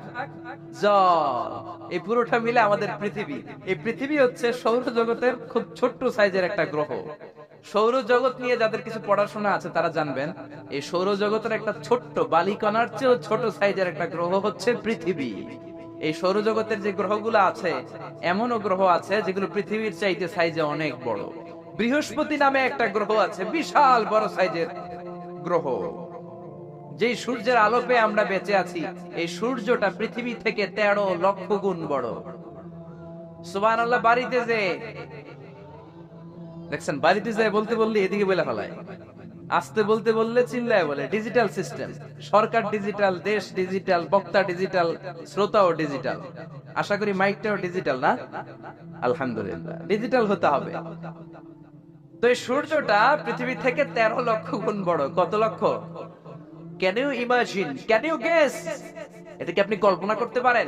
জল। এই পুরোটা মিলে আমাদের পৃথিবী। এই পৃথিবী হচ্ছে সৌরজগতের খুব ছোট্ট সাইজের একটা গ্রহ। সৌরজগৎ নিয়ে যাদের কিছু পড়াশোনা আছে তারা জানবেন, এই সৌরজগতের একটা ছোট্ট বালিকণার চেয়েও ছোট সাইজের একটা গ্রহ হচ্ছে পৃথিবী। এই সৌরজগতের যে গ্রহগুলো আছে, এমনও গ্রহ আছে যেগুলো পৃথিবীর চাইতে সাইজে অনেক বড়। বৃহস্পতি নামে একটা গ্রহ আছে, বিশাল বড় সাইজের গ্রহ। যেই সূর্যের আলো পেয়ে আমরা বেঁচে আছি, এই সূর্যটা পৃথিবী থেকে ১৩ লক্ষ গুণ বড়। সুবহানাল্লাহ। বাড়িতে যে দেখছেন, বাড়িতে যে বলতে বললে এদিকে বলে ফেলায়, আসতে বলতে বললে চিল্লায় বলে। ডিজিটাল সিস্টেম, সরকার ডিজিটাল, দেশ ডিজিটাল, বক্তা ডিজিটাল, শ্রোতাও ডিজিটাল। আশা করি মাইকটাও ডিজিটাল না? আলহামদুলিল্লাহ, ডিজিটাল হতে হবে। তো এই সূর্যটা পৃথিবী থেকে ১৩ লক্ষ গুণ বড়। কত লক্ষ? Can you imagine, can you guess? এটা কি আপনি কল্পনা করতে পারেন?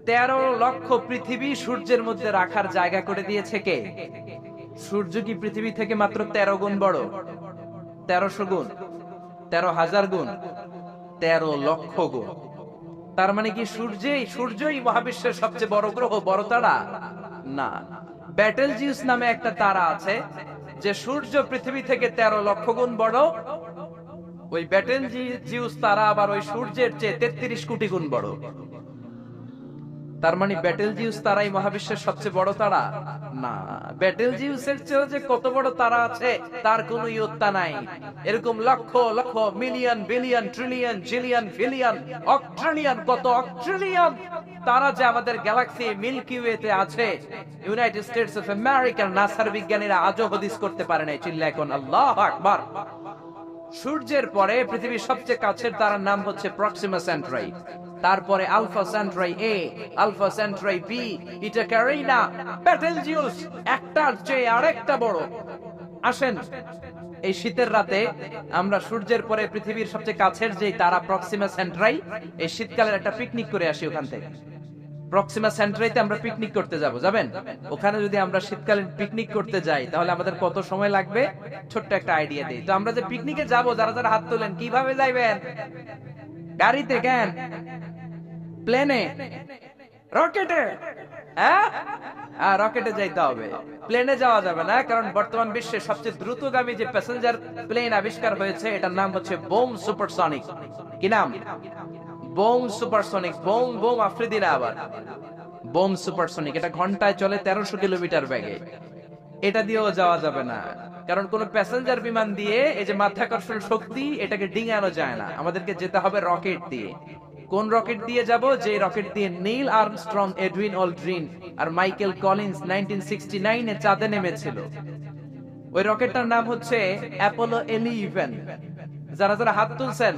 ১৩ লক্ষ পৃথিবী সূর্যের মধ্যে রাখার জায়গা করে দিয়েছে কে? সূর্য কি পৃথিবী থেকে মাত্র ১৩ গুণ বড়? ১৩০০ গুণ, ১৩,০০০ গুণ, ১৩ লক্ষ গুণ। তার মানে কি সূর্যই মহাবিশ্বের সবচেয়ে বড় গ্রহ, বড় তারা? না। ব্যাটেলজিউস নামে একটা তারা আছে, যে সূর্য পৃথিবী থেকে ১৩ লক্ষ গুণ বড়। ওই ব্যাটেলজিউস তারা আবার ওই সূর্যের চেয়ে ৩৩ কোটি গুণ বড়। তার মানে ব্যাটেলজিউস তারাই মহাবিশ্বের সবচেয়ে বড় তারা? না। ব্যাটেলজিউসের চেয়েও যে কত বড় তারা আছে তার কোনো ইয়ত্তা নাই। এরকম lakh lakh, million, billion, trillion, zillion, billion, octillion, কত অক্ট্রিলিয়ন তারা যে আমাদের গ্যালাক্সি মিল্কি ওয়েতে আছে, ইউনাইটেড স্টেটস অফ আমেরিকার নাসার বিজ্ঞানীরা আজও হদিস করতে পারে নাই। চিল্লায় এখন আল্লাহু আকবার। সূর্যের পরে পৃথিবীর সবচেয়ে কাছের তারার নাম হচ্ছে প্রক্সিমা সেন্ট্রাই, তারপরে আলফা সেন্ট্রাই এ, আলফা সেন্ট্রাই বি, ইটা ক্যারিনা, ব্যাটেলজিউস একটার চেয়ে আরেকটা বড়। আসেন, এই শীতের রাতে আমরা সূর্যের পরে পৃথিবীর সবচেয়ে কাছের যে তারা প্রক্সিমা সেন্ট্রাই, এই শীতকালের একটা পিকনিক করে আসি ওখান থেকে। প্রক্সিমা সেন্ট্রাইতে আমরা পিকনিক করতে যাবেন? ওখানে যদি আমরা শীতকালীন পিকনিক করতে যাই তাহলে আমাদের কত সময় লাগবে? ছোট্ট একটা আইডিয়া দিই। তো আমরা যে পিকনিকে যাব, যারা যারা হাত তোলেন, কিভাবে যাইবেন? গাড়িতে? কেন? প্লেনে? রকেটে? হ্যাঁ, রকেটে যাইতে হবে। প্লেনে যাওয়া যাবে না, কারণ বর্তমান বিশ্বের সবচেয়ে দ্রুতগামী যে প্যাসেঞ্জার প্লেন আবিষ্কার হয়েছে, এটার নাম হচ্ছে বোম সুপারসনিক। কি নাম? Bomb supersonic. Bomb bomb Afridi না, আবার বোম সুপারসনিক। এটা ঘন্টায় চলে ১৩০০ কিলোমিটার বেগে। এটা দিয়েও যাওয়া যাবে না, কারণ কোন প্যাসেঞ্জার বিমান দিয়ে এই যে মাধ্যাকর্ষণ শক্তি এটাকে ডিঙানো যায় না, আমাদেরকে যেতে হবে রকেট দিয়ে। কোন রকেট দিয়ে যাব? যে রকেট দিয়ে নীল আর্মস্ট্রং, এডউইন অলড্রিন আর মাইকেল কলিন্স 1969 এ চাঁদে নেমেছিল। ওই রকেটটার নাম হচ্ছে অ্যাপোলো 11। যারা যারা হাত তুলছেন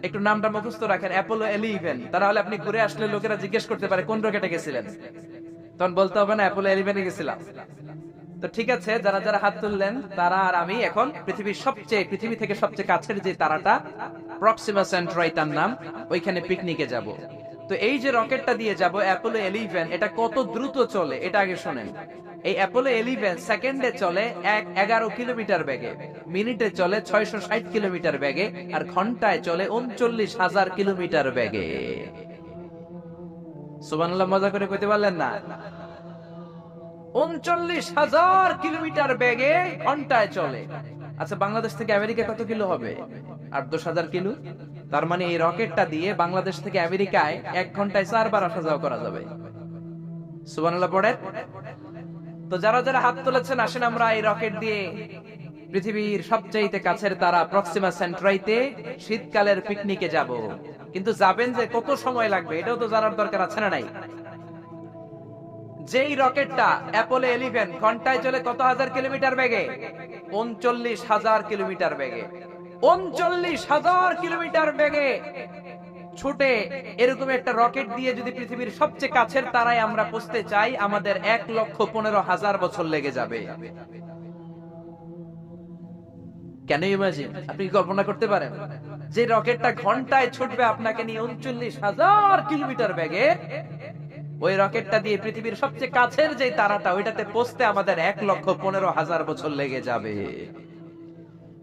একটু নামটা মুখস্থ রাখেন, অ্যাপোলো 11। তাহলে আপনি ঘুরে আসলে লোকেরা জিজ্ঞেস করতে পারে কোন রকেটে গেছিলেন, তখন বলতে হবে না অ্যাপোলো 11 এ গেছিলাম। তো ঠিক আছে, যারা যারা হাত তুললেন তারা আর আমি এখন পৃথিবী থেকে সবচেয়ে কাছের যে তারাটা প্রক্সিমা সেন্ট্রাই তার নাম, ওইখানে পিকনিকে যাব। তো এই যে রকেটটা দিয়ে যাব অ্যাপোলো 11, এটা কত দ্রুত চলে এটা আগে শোনেন। এই অ্যাপোলো 11 সেকেন্ডে চলে 11 কিলোমিটার বেগে, মিনিটে চলে 660 কিলোমিটার বেগে, আর ঘন্টায় চলে 39,000 কিলোমিটার বেগে। সুবহানাল্লাহ, মজা করে কইতে পারলেন না? 39,000 কিলোমিটার বেগে ঘন্টায় চলে। আচ্ছা, বাংলাদেশ থেকে আমেরিকা কত কিলো হবে? 8-10,000 কিলো। তার মানে এই রকেটটা দিয়ে বাংলাদেশ থেকে আমেরিকায় 1 ঘন্টায় 4 বার আসা যাওয়া করা যাবে। সুবহানাল্লাহ পড়ে। তো যারা যারা হাত তুলেছেন, আসেন আমরা এই রকেট দিয়ে পৃথিবীর সবচেয়ে কাছের তারা প্রক্সিমা সেন্ট্রাইতে শীতকালের পিকনিকে যাব। কিন্তু যাবেন যে কত সময় লাগবে এটাও তো জানার দরকার আছে না নাই? যেই রকেটটা অ্যাপোলো 11 ঘন্টায় চলে কত হাজার কিলোমিটার বেগে? 39,000 কিলোমিটার বেগে। 39,000 কিলোমিটার বেগে ছুটে এরকম একটা রকেট দিয়ে যদি পৃথিবীর সবচেয়ে কাছের তারায় আমরা পৌঁছতে চাই, আমাদের 1,15,000 বছর লেগে যাবে। কেন ইমাজিন? আপনি কি কল্পনা করতে পারেন যে রকেটটা ঘন্টায় ছুটবে আপনাকে নিয়ে 39,000 কিলোমিটার বেগে, ওই রকেটটা দিয়ে পৃথিবীর সবচেয়ে কাছের যে তারাটা ওইটাতে পৌঁছতে আমাদের 1,15,000 বছর লেগে যাবে।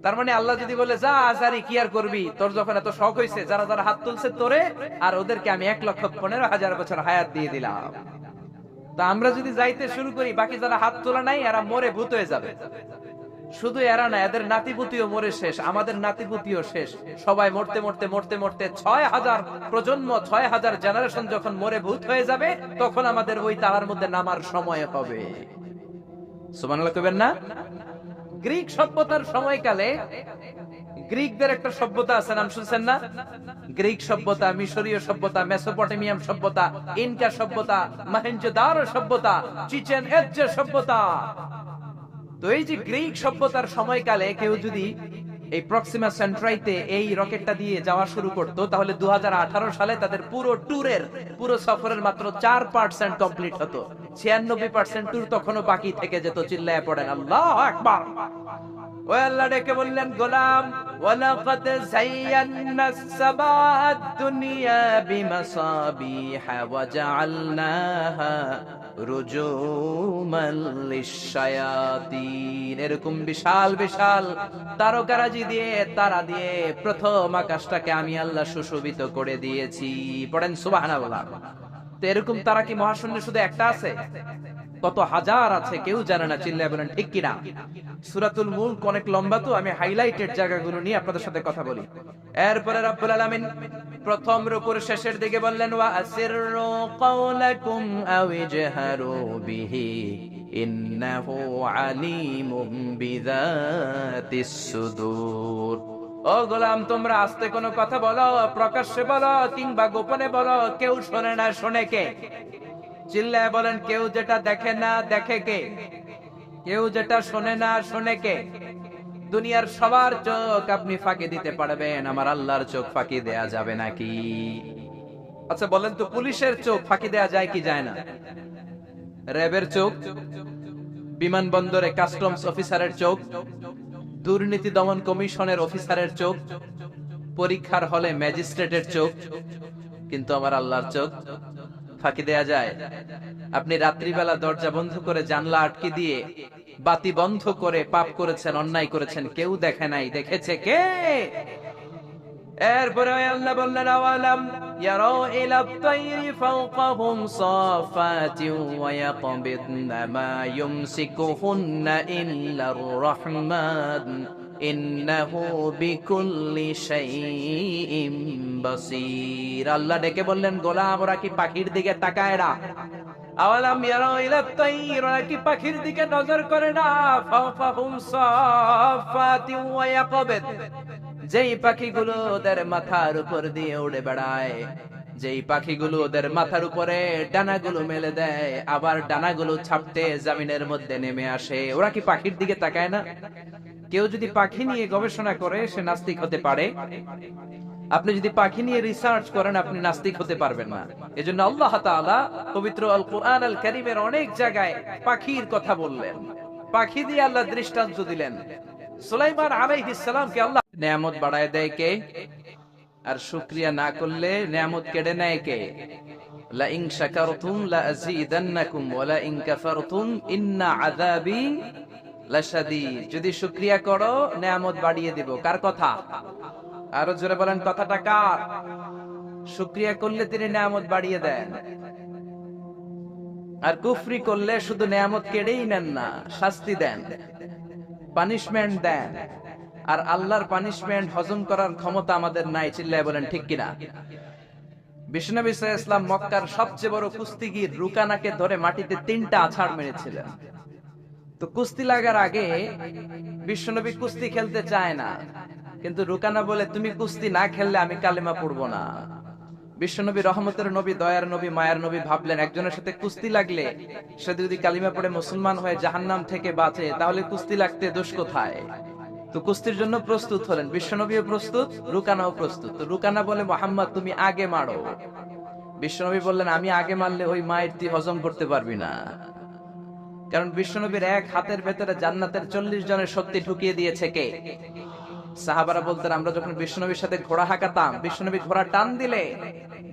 তার মানে আল্লাহ যদি বলে যা আজারি কি আর করবি, তোর যখন এত শখ হয়েছে, যারা যারা হাত তুলছে তোরে আর ওদেরকে আমি 1,15,000 বছর হায়াত দিয়ে দিলাম। তা আমরা যদি যাইতে শুরু করি, বাকি যারা হাত তোলা নাই এরা মরে ভূত হয়ে যাবে। শুধু এরা না, এদের নাতিপুতিও মরে শেষ, আমাদের নাতিপুতিও শেষ। সবাই মরতে মরতে মরতে মরতে 6,000 প্রজন্ম, 6,000 জেনারেশন যখন মরে ভূত হয়ে যাবে, তখন আমাদের ওই তারার মধ্যে নামার সময় হবে। সুবহানাল্লাহ কইবেন না? গ্রিক সভ্যতার সময়কালে গ্রিকদের একটা সভ্যতা আছে, নাম শুনছেন না? গ্রিক সভ্যতা, মিশরীয় সভ্যতা, মেসোপটেমিয়াম সভ্যতা, ইনকা সভ্যতা, মহেঞ্জোদারো সভ্যতা, চিচেন ইৎজা সভ্যতা। তো এই যে গ্রিক সভ্যতার সময়কালে কেউ যদি এই প্রক্সিমা সেন্ট্রাইতে এই রকেটটা দিয়ে যাওয়া শুরু করত, তাহলে 2018 সালে তাদের পুরো সফরের মাত্র 4% কমপ্লিট হতো। 96% ট্যুর তখনও বাকি থেকে যেত। চিল্লায় পড়েন আল্লাহু আকবার। ওই আল্লাহ ডেকে বললেন, গোলাম ওয়ালাকাদ যায়্যানাস সামাআদ দুনিয়া বিমাসাবিহা ওয়া জাআলনাহা রুজুমান লিশ-শায়াতিন। এরকম বিশাল বিশাল তারকারাজি দিয়ে, তারা দিয়ে প্রথম আকাশটাকে আমি আল্লাহ সুশোভিত করে দিয়েছি। পড়েন সুবহানাল্লাহ। তো এরকম তারা কি মহাশূন্যে শুধু একটা আছে? কত হাজার আছে কেউ জানে না। চিল্লায় বলেন ঠিক কিনা? সূরাতুল মুলক অনেক লম্বা, তো আমি হাইলাইটেড জায়গাগুলো নিয়ে আপনাদের সাথে কথা বলি। এরপরে রব্বুল আলামিন প্রথম রুকুর শেষের দিকে বললেন, ওয়া আসিররু কাওলাকুম আও ইজহারু বিহি ইন্নাহু আলিমুম বিযাতিস সুদূর। ও গোলাম, তোমরা আস্তে কোনো কথা বলো, প্রকাশ্যে বলো কিংবা গোপনে বলো, কেউ শোনে না, শোনে কে? চিল্লায় বলেন, কেউ যেটা দেখে না দেখে কে? কেউ যেটা শোনে না শোনে কে? দুনিয়ার সবার চোখ আপনি ফাঁকি দিতে পারবেন, আমার আল্লাহর চোখ ফাঁকি দেয়া যাবে নাকি? আচ্ছা বলেন তো, পুলিশের চোখ ফাঁকি দেয়া যায় কি যায় না? র্যাবের চোখ, বিমানবন্দরে কাস্টমস অফিসারের চোখ, দুর্নীতি দমন কমিশনের অফিসারের চোখ, পরীক্ষার হলে ম্যাজিস্ট্রেটের চোখ, কিন্তু আমার আল্লাহর চোখ ফাঁকি দেয়া যায়? আপনি রাত্রিবেলা দরজা বন্ধ করে জানলা আটকে দিয়ে বাতি বন্ধ করে পাপ করেছেন, অন্যায় করেছেন, কেউ দেখে নাই, দেখেছে কে? এরপরে আল্লাহ বললেন, আওয়ালাম ইয়ারাউ ইলা তায়রি ফাওকাহুম সাফাতিন ওয়া ইয়াকবিদনা মা ইউমসিকুহুন্না ইল্লার রাহমান ইন্নাহু বিকুল্লি শাইইন বাসীর। আল্লাহ ডেকে বললেন, গোলাম ওরা কি পাখির দিকে তাকায় না? আওয়ালাম ইয়ারাউ ইলাত তাইর, ওরা কি পাখির দিকে নজর করে না? ফাওফাহুম সাফাতি ওয়া ইয়াকবিদ, যেই পাখিগুলো ওদের মাথার উপর দিয়ে উড়ে বেড়ায়, যেই পাখিগুলো ওদের মাথার উপরে ডানাগুলো মেলে দেয়, আবার ডানাগুলো ছাপতে জমিনের মধ্যে নেমে আসে, ওরা কি পাখির দিকে তাকায় না? কেউ যদি পাখি নিয়ে গবেষণা করে সে নাস্তিক হতে পারে। আপনি যদি পাখি নিয়ে রিসার্চ করেন আপনি নাস্তিক হতে পারবেন না। এজন্য আল্লাহ তাআলা পবিত্র আল কোরআন আল কারীমের অনেক জায়গায় পাখির কথা বললেন, পাখি দিয়ে আল্লাহ দৃষ্টান্ত দিলেন। সুলাইমান আলাইহিস সালামকে আল্লাহ নিয়ামত বাড়ায় দেয় কে? আর শুকরিয়া না করলে নিয়ামত কেড়ে নেয় কে? লা ইন শাকারতুম লা আযীদান্নাকুম ওয়া লা ইন কাফারতুম ইন্না আযাবি লাশাদীদ। যদি শুকরিয়া করো নিয়ামত বাড়িয়ে দেব। কার কথা? আরো জোরে বলেন, কথাটা কার? শুকরিয়া করলে তিনি নিয়ামত বাড়িয়ে দেন, আর কুফরি করলে শুধু নিয়ামত কেড়েই নেন না, শাস্তি দেন, পানিশমেন্ট দেন। আর আল্লাহর পানিশমেন্ট হজম করার ক্ষমতা আমাদের নাই। চিল্লায় বলেন ঠিক কিনা? বিশ্বনবী সাল্লাল্লাহু আলাইহি ওয়াসাল্লাম মক্কার সবচেয়ে বড় কুস্তিগীর রুকানাকে ধরে মাটিতে 3টা আছাড় মেরেছিলেন। তো কুস্তি লাগার আগে বিশ্বনবী কুস্তি খেলতে চায় না, কিন্তু রুকানা বলে তুমি কুস্তি না খেললে আমি কালেমা পড়বো না। বিশ্বনবী রহমতের নবী, দয়ার নবী, মায়ার নবী ভাবলেন একজনের সাথে কুস্তি লাগলে সে যদি কালিমা পড়ে মুসলমান হয়ে জাহান্নাম থেকে বাঁচে, তাহলে কুস্তি লাগতে দোষ কোথায়? তো কুস্তির জন্য প্রস্তুত হলেন। বিশ্বনবীও প্রস্তুত, রুকানাও প্রস্তুত। তো রুকানা বলে মুহাম্মদ তুমি আগে মারো। বিশ্বনবী বললেন আমি আগে মারলে ওই মায়ের তুই হজম করতে পারবি না। কারণ বিশ্বনবীর এক হাতের ভেতরে জান্নাতের 40 জনের শক্তি ঢুকিয়ে দিয়েছে কে? সাহাবারা বলতেন আমরা যখন বিশ্বনবীর সাথে ঘোড়া হাঁকাতাম, বিশ্বনবী ঘোড়া টান দিলে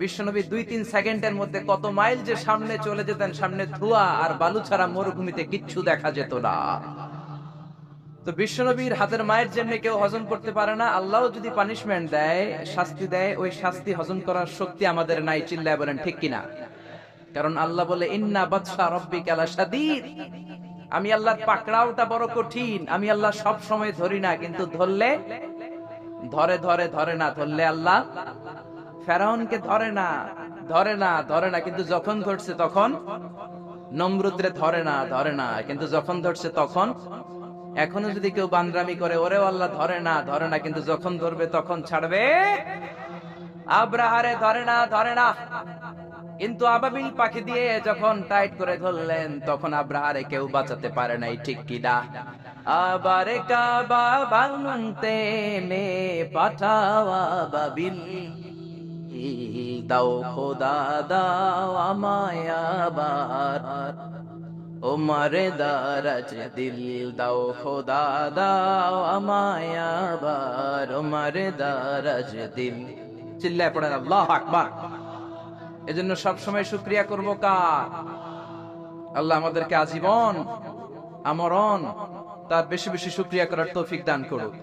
বিশ্বনবী 2-3 সেকেন্ডের মধ্যে কত মাইল যে সামনে চলে যেতেন, সামনে ধোঁয়া আর বালু ছাড়া মরুভূমিতে কিচ্ছু দেখা যেত না। তো বিশ্বনবীর হাতের মায়ের জন্য কেউ হজম করতে পারে না। আল্লাহ যদি পানিশমেন্ট দেয়, শাস্তি দেয়, ওই শাস্তি হজম করার শক্তি আমাদের নাই। চিল্লায় বলেন ঠিক কিনা? কারণ আল্লাহ বলে ইন্না বাতশা রাব্বিকা লাশাদীদ, আমি আল্লাহর পাকড়াওটা বড় কঠিন। আমি আল্লাহ সব সময় ধরি না, কিন্তু ধরলে ধরে ধরে ধরে না, ধরলে আল্লাহ ফেরাউনকে ধরে না, ধরে না, ধরে না, কিন্তু যখন ধরছে তখন নমরুদরে ধরে না, ধরে না, কিন্তু যখন ধরছে তখন। এখনো যদি কেউ বান্দরামি করে ওরেও আল্লাহ ধরে না, ধরে না, কিন্তু যখন ধরবে তখন ছাড়বে। আব্রাহারে ধরে না, ধরে না, কিন্তু আবাবিল পাখি দিয়ে যখন টাইট করে ধরলেন তখন আব্রাহারে কেউ বাঁচাতে পারে নাই। ঠিক কিনা? আবার কাবা ভাঙতে মে পাঠাওয়া বাবিল, দাও খোদা দাও আমায় আবার, ওমারে দারাজ দিল, দাও খোদা দাও আমায় আবার, ওমারে দারাজ দিল। চিল্লায় পড়েন আল্লাহু আকবার। এজন্য সব সময় শুকরিয়া করব কার? আল্লাহ আমাদেরকে আজীবন আমরণ তার বেশি বেশি শুকরিয়া করার তৌফিক দান করুক।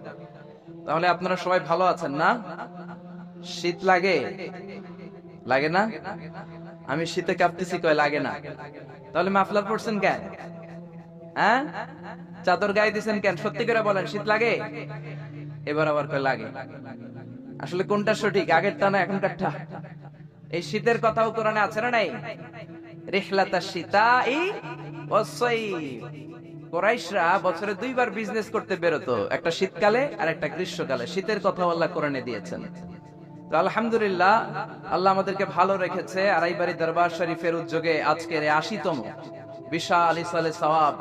তাহলে আপনারা সবাই ভালো আছেন না? শীত লাগে? লাগে না? আমি শীতে কাঁপতেছি কয় লাগে না। তাহলে মাফলার পরছেন কেন? হ্যাঁ, চাদর গায়ে দিছেন কেন? সত্যি করে বলেন শীত লাগে? এবার আবার কয় লাগে। আসলে কোনটা সঠিক, আগেরটা না এখনকারটা? এই শীতের কথাও কোরআনে আছে না নাই? রিহলাতাশ শীতাই ওয়াস সাইফ। কুরাইশরা বছরে 2বার বিজনেস করতে বেরোতো, একটা শীতকালে আর একটা গ্রীষ্মকালে। শীতের কথা আল্লাহ কোরআনে দিয়েছেন। তো আলহামদুলিল্লাহ, আল্লাহ আমাদেরকে ভালো রেখেছে। আড়াইবাড়ি দরবার শরীফের উদ্যোগে আজকের 80তম বিশাল ইসালে সওয়াব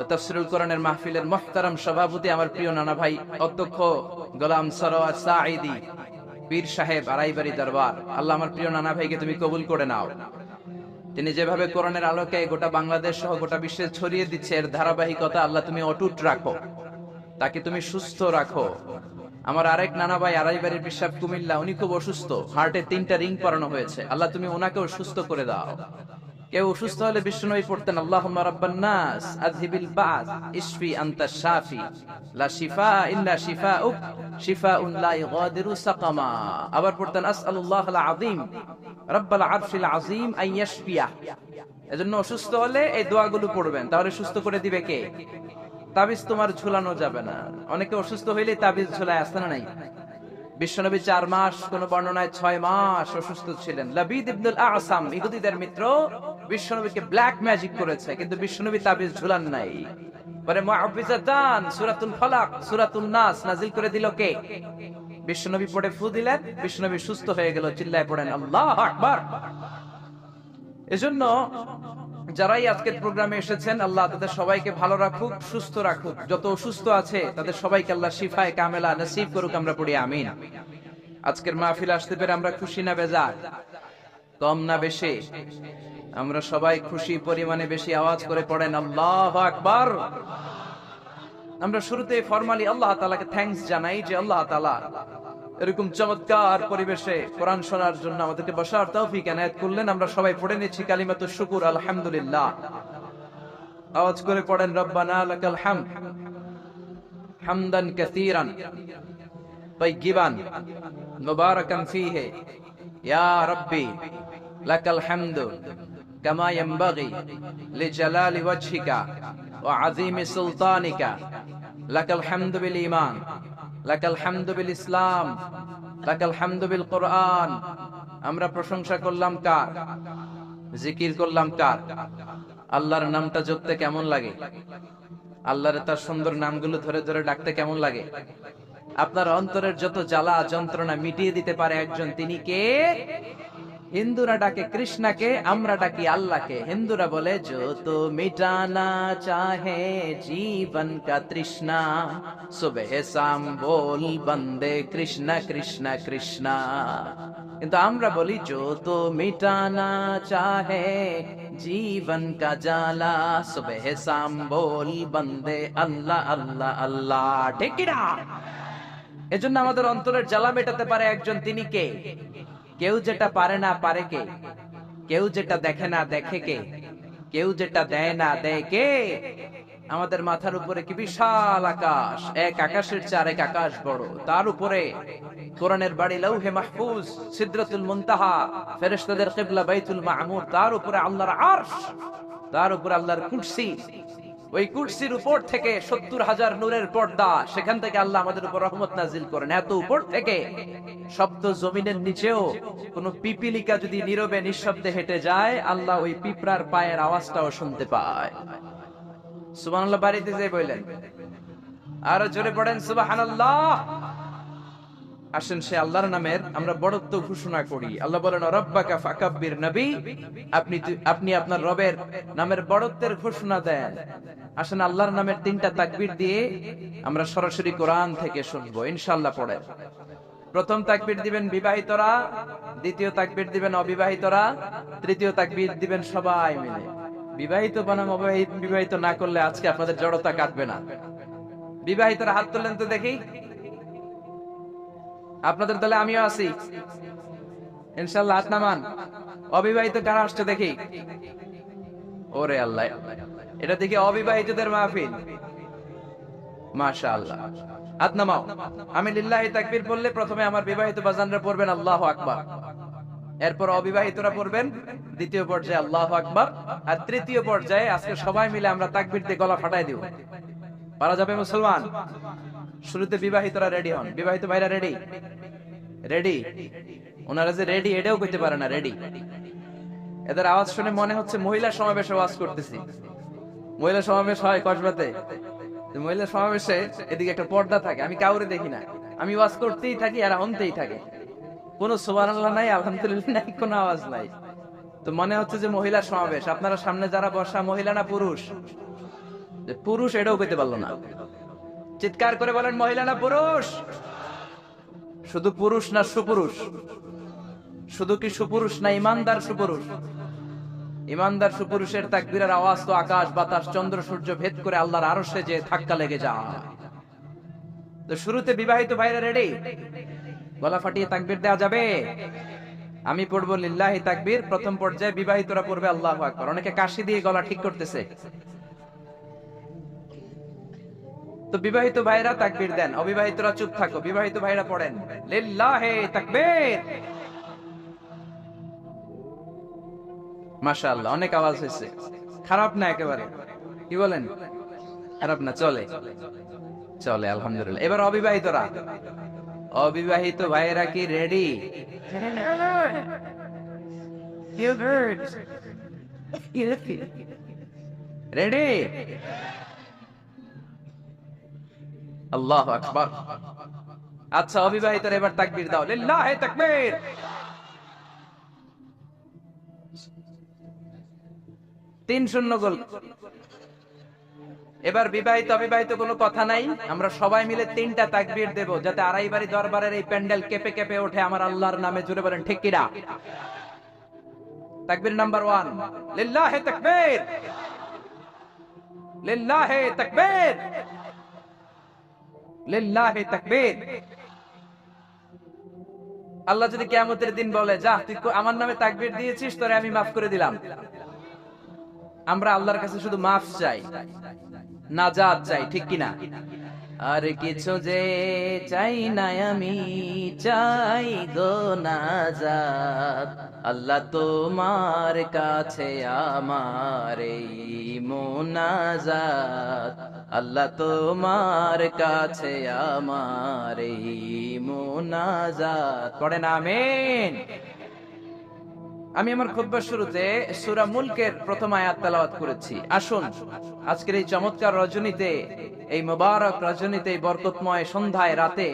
তাফসীরুল কোরআনের মাহফিলের মুহতারাম সভাপতি আমার প্রিয় নানা ভাই অধ্যক্ষ গোলাম সরওয়ার সাঈদী পীর সাহেব, আড়াইবাড়ি দরবার। আল্লাহ আমার প্রিয় নানা ভাইকে তুমি কবুল করে নাও। তিনি যেভাবে কোরআনের আলোকে গোটা বাংলাদেশ সহ গোটা বিশ্বে ছড়িয়ে দিচ্ছে, এর ধারাবাহিকতা আল্লাহ তুমি অটুট রাখো, তাকে তুমি সুস্থ রাখো। আমার আরেক নানা ভাই আড়াইবাড়ির বিশ্বাস কুমিল্লা, উনি খুব অসুস্থ, হার্টে 3টা রিং পরানো হয়েছে। আল্লাহ তুমি ওনাকেও সুস্থ করে দাও। কেউ অসুস্থ হলে বিশ্বনবী পড়তেন আল্লাহুম্মা রাব্বান নাস আযহিবিল বা'স ইশফি আনতাশ শাফি লা শিফা ইল্লা শিফাউক শিফাউন লা ইগাদিরু সাকামা। আবার পড়তেন আসআলুল্লাহাল আযীম রাব্বাল আরশিল আযীম আন ইয়াশফিয়া। এজন্য অসুস্থ হলে এই দোয়াগুলো পড়বেন, তাহলে সুস্থ করে দিবে কে? তাবিজ তোমার ঝুলানো যাবে না। অনেকে অসুস্থ হইলে তাবিজ ঝুলায়, আসে না নাই? বিশ্বনবী 4 মাস, কোন বর্ণনায় 6 মাস অসুস্থ ছিলেন। লাবিদ ইবনুল আসাম, ইহুদীদের মিত্র, বিশ্বনবীকে ব্ল্যাক ম্যাজিক করেছে, কিন্তু বিশ্বনবী তাবিজ ঝুলান নাই। পরে মুআউযিজাতান সূরাতুল ফালাক সূরাতুন নাস নাযিল করে দিল কে? বিশ্বনবী পড়ে ফু দিলেন, বিশ্বনবী সুস্থ হয়ে গেল। চিল্লায় পড়েন আল্লাহু আকবার। এজন্য যারাই আজকের প্রোগ্রামে এসেছেন, আল্লাহ তাদের সবাইকে ভালো রাখুক, সুস্থ রাখুক। যত অসুস্থ আছে তাদের সবাইকে আল্লাহ শিফায়ে কামেলা নসিব করুক, আমরা পড়ি আমিন। আজকের মাহফিল আসতে পেরে আমরা খুশি না বেজার? কম না বেশি? আমরা সবাই খুশি পরিমাণে বেশি আওয়াজ করে পড়েন আল্লাহু আকবার। আমরা শুরুতে ফরমালি আল্লাহ তাআলাকে থ্যাঙ্কস জানাই যে আল্লাহ তাআলা এরকম চমৎকার পরিবেশে কোরআন শোনার জন্য আমাদেরকে বসার তৌফিক এনায়েত করলেন। আমরা সবাই পড়ে নিচ্ছি কালিমাতুশ শুকর আলহামদুলিল্লাহ। আওয়াজ করে পড়েন রব্বানা লাকাল হামদ হামদান কাসীরান তাইয়িবান মুবারাকান ফীহি ইয়া রাব্বি লাকাল হামদু কামা ইয়ানবাগি লিজালালি ওয়াজহিকা ওয়া আযীমি সুলতানিকা লাকাল হামদু বিল ঈমান লাকাল হামদু বিল ইসলাম লাকাল হামদু বিল কোরআন। আমরা প্রশংসা করলাম কার? জিকির করলাম কার? আল্লাহর নামটা জপতে কেমন লাগে? আল্লাহর তার সুন্দর নামগুলো ধরে ধরে ডাকতে কেমন লাগে? আপনার অন্তরের যত জ্বালা যন্ত্রণা মিটিয়ে দিতে পারে একজন, তিনি কে? হিন্দুরা ডাকে কৃষ্ণকে, আমরা ডাকি আল্লাহকে। হিন্দুরা বলে जो तो मिटाना चाहे जीवन का तृष्णा सुबह शाम बोल बंदे कृष्ण कृष्ण कृष्ण। কিন্তু আমরা বলি जो तो मिटाना चाहे जीवन का जाला सुबह शाम बोल बंदे अल्लाह अल्लाह अल्लाह। ঠিক কি না? এজন্য আমাদের অন্তরের জ্বালা মেটাতে পারে একজন, তিনি কে? কেউ যেটা পারে না পারে কে? কেউ যেটা দেখে না দেখে কে? কেউ যেটা দেয় না দেয় কে? আমাদের মাথার উপরে কি বিশাল আকাশ, এক আকাশের চেয়ে আরেক আকাশ বড়। তার উপরে কোরআনের বাড়ি লৌহে মাহফুজ, সিদরাতুল মুনতাহা, ফেরেশতাদের কিবলা বাইতুল মামুর, তার উপরে আল্লাহর আরশ, তার উপরে আল্লাহর কুরসি। ওই কুরসির উপর থেকে ৭০,০০০ নূরের পর্দা, সেখান থেকে আল্লাহ আমাদের উপর রহমত নাজিল করেন। এত উপর থেকে শব্দ জমিনের নিচেও কোন পিপিলিকা যদি নীরবে নিঃশব্দে হেঁটে যায়, আল্লাহ ওই পিঁপড়ার পায়ের আওয়াজটাও শুনতে পায়। সুবহানাল্লাহ বাড়িতে যাই বললেন, আরো জোরে পড়েন সুবহানাল্লাহ। আসেন সে আল্লাহর নামের আমরা বড়ত্ব ঘোষণা করি। আল্লাহ বলেন রব্বাকা ফাকাব্বির, নবী আপনি আপনার রবের নামের বড়ত্বের ঘোষণা দেন। আসেন আল্লাহর নামের ৩টা তাকবীর দিয়ে আমরা সরাসরি কোরআন থেকে শুনবো ইনশাআল্লাহ। পড়েন। প্রথম তাকবীর দিবেন বিবাহিতরা, দ্বিতীয় তাকবীর দিবেন অবিবাহিতরা, তৃতীয় তাকবীর দিবেন সবাই মিলে। বিবাহিত বনাম বিবাহিত না করলে আজকে আপনাদের জড়তা কাটবে না। বিবাহিতরা হাত তুললেন তো দেখি। আপনাদের দলে আমিও আছি ইনশাআল্লাহ, হাত নামান। অবিবাহিত কারা আসছে দেখি। ওরে আল্লাহ, এটা দেখি অবিবাহিতদের মাহফিল। মাশাআল্লাহ, হাত নামাও। আমি লিল্লাহি তাকবীর বললে প্রথমে আমার বিবাহিত বাজানরা পড়বেন আল্লাহু আকবার, এরপর অবিবাহিতরা পড়বেন দ্বিতীয় পর্যায়ে আল্লাহু আকবার, আর তৃতীয় পর্যায়ে আজকে সবাই মিলে আমরা তাকবীর দিয়ে গলা ফাটাই দিব। পারা যাবে মুসলমান? শুরুতে বিবাহিতরা রেডি হন। বিবাহিত ভাইরা রেডি? রেডি? ওনারা যে রেডি এটাও কইতে পারে না রেডি। এদের আওয়াজ শুনে মনে হচ্ছে মহিলা সমাবেশে ওয়াজ করতেছি। মহিলা সমাবেশ হয় কসবাতে, মহিলা সমাবেশে এদিকে একটা পর্দা থাকে, আমি কাউরে দেখি না, আমি ওয়াজ করতেই থাকি আর অন্তেই থাকে, কোনো সুবহানাল্লাহ নাই, আলহামদুলিল্লাহ নাই, কোনো আওয়াজ নাই। তো মনে হচ্ছে যে মহিলা সমাবেশ। আপনারা সামনে যারা বসা মহিলা না পুরুষ? পুরুষ এটাও কইতে পারলো না। চিৎকার করে বলেন মহিলা না পুরুষ? শুধু পুরুষ না সুপুরুষ? শুধু কি সুপুরুষ না ইমানদার সুপুরুষ? ইমানদার সুপুরুষের তাকবীরের আওয়াজ তো আকাশ বাতাস চন্দ্র সূর্য ভেদ করে আল্লাহর আরশে যে ধাক্কা লেগে যায়। তো শুরুতে বিবাহিত ভাইরা রেডি? গলা ফাটিয়ে তাকবীর দেওয়া যাবে? আমি পড়বো লিল্লাহি তাকবীর, প্রথম পর্যায়ে বিবাহিতরা পড়বে আল্লাহু আকবার। অনেকে কাশি দিয়ে গলা ঠিক করতেছে। তো বিবাহিত ভাইরা তাকবীর দেন, অবিবাহিতরা চুপ থাকো। বিবাহিত ভাইরা পড়েন লিল্লাহি তাকবীর। মাশাআল্লাহ, অনেক আওয়াজ হয়েছে, খারাপ না একেবারে। কি বলেন? খারাপ না, চলে চলে আলহামদুলিল্লাহ। এবার অবিবাহিতরা, অবিবাহিত ভাইরা কি রেডি? রেডি? আল্লাহু আকবার। আচ্ছা, অবিবাহিতরা এবার তাকবীর দাও, লিল্লাহি তাকবীর। 3-0 গোল। এবার বিবাহিত অবিবাহিত কোনো কথা নাই, আমরা সবাই মিলে 3টা তাকবীর দেব, যাতে আড়াইবাড়ি দরবারের এই প্যান্ডেল কেঁপে কেঁপে ওঠে আমার আল্লাহর নামে। জুড়ে বলেন ঠিক কিনা? তাকবীর নাম্বার 1, লিল্লাহি তাকবীর, লিল্লাহি তাকবীর, লিল্লাহি তাকবীর। আল্লাহ যদি কিয়ামতের দিন বলে, যা তুই আমার নামে তাকবীর দিয়েছিস, তোরে আমি মাফ করে দিলাম, আমরা আল্লাহর কাছে শুধু মাফ চাই, নাজাত চাই, ঠিক কিনা? আর কিছু যে চাই না আমি, চাই গো নাজাত। আল্লাহ তোমার কাছে আমার এই মুনাজাত, আল্লাহ তোমার কাছে আমার এই মুনাজাত। পড়েন আমিন। আমি আমার খুতবার শুরুতে সূরা মুলকের প্রথম আয়াত তেলাওয়াত করেছি। আসুন আজকের এই চমৎকার রজনীতে, এই মুবারক রজনীতে, এই বরকতময় সন্ধ্যায়, রাতে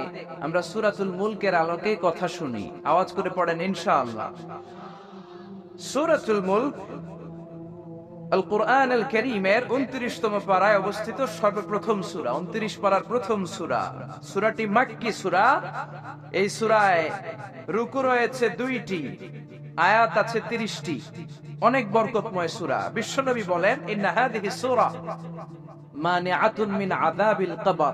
আমরা সূরাতুল মুলকের আলোকে কথা শুনি। আওয়াজ করে পড়েন ইনশাআল্লাহ। সূরাতুল মুলক আল কুরআন আল কারীমের 29তম পারায় অবস্থিত সর্বপ্রথম সূরা, 29 পারার প্রথম সূরা। সূরাটি মাক্কি সূরা। এই সূরায় রুকু রয়েছে 2টি, আয়াত আছে 30টি। অনেক বরকতময় সূরা। বিশ্বনবী বলেন, ইন্না হাযিহি সূরা মানিআতুন মিন আযাবিল কবর।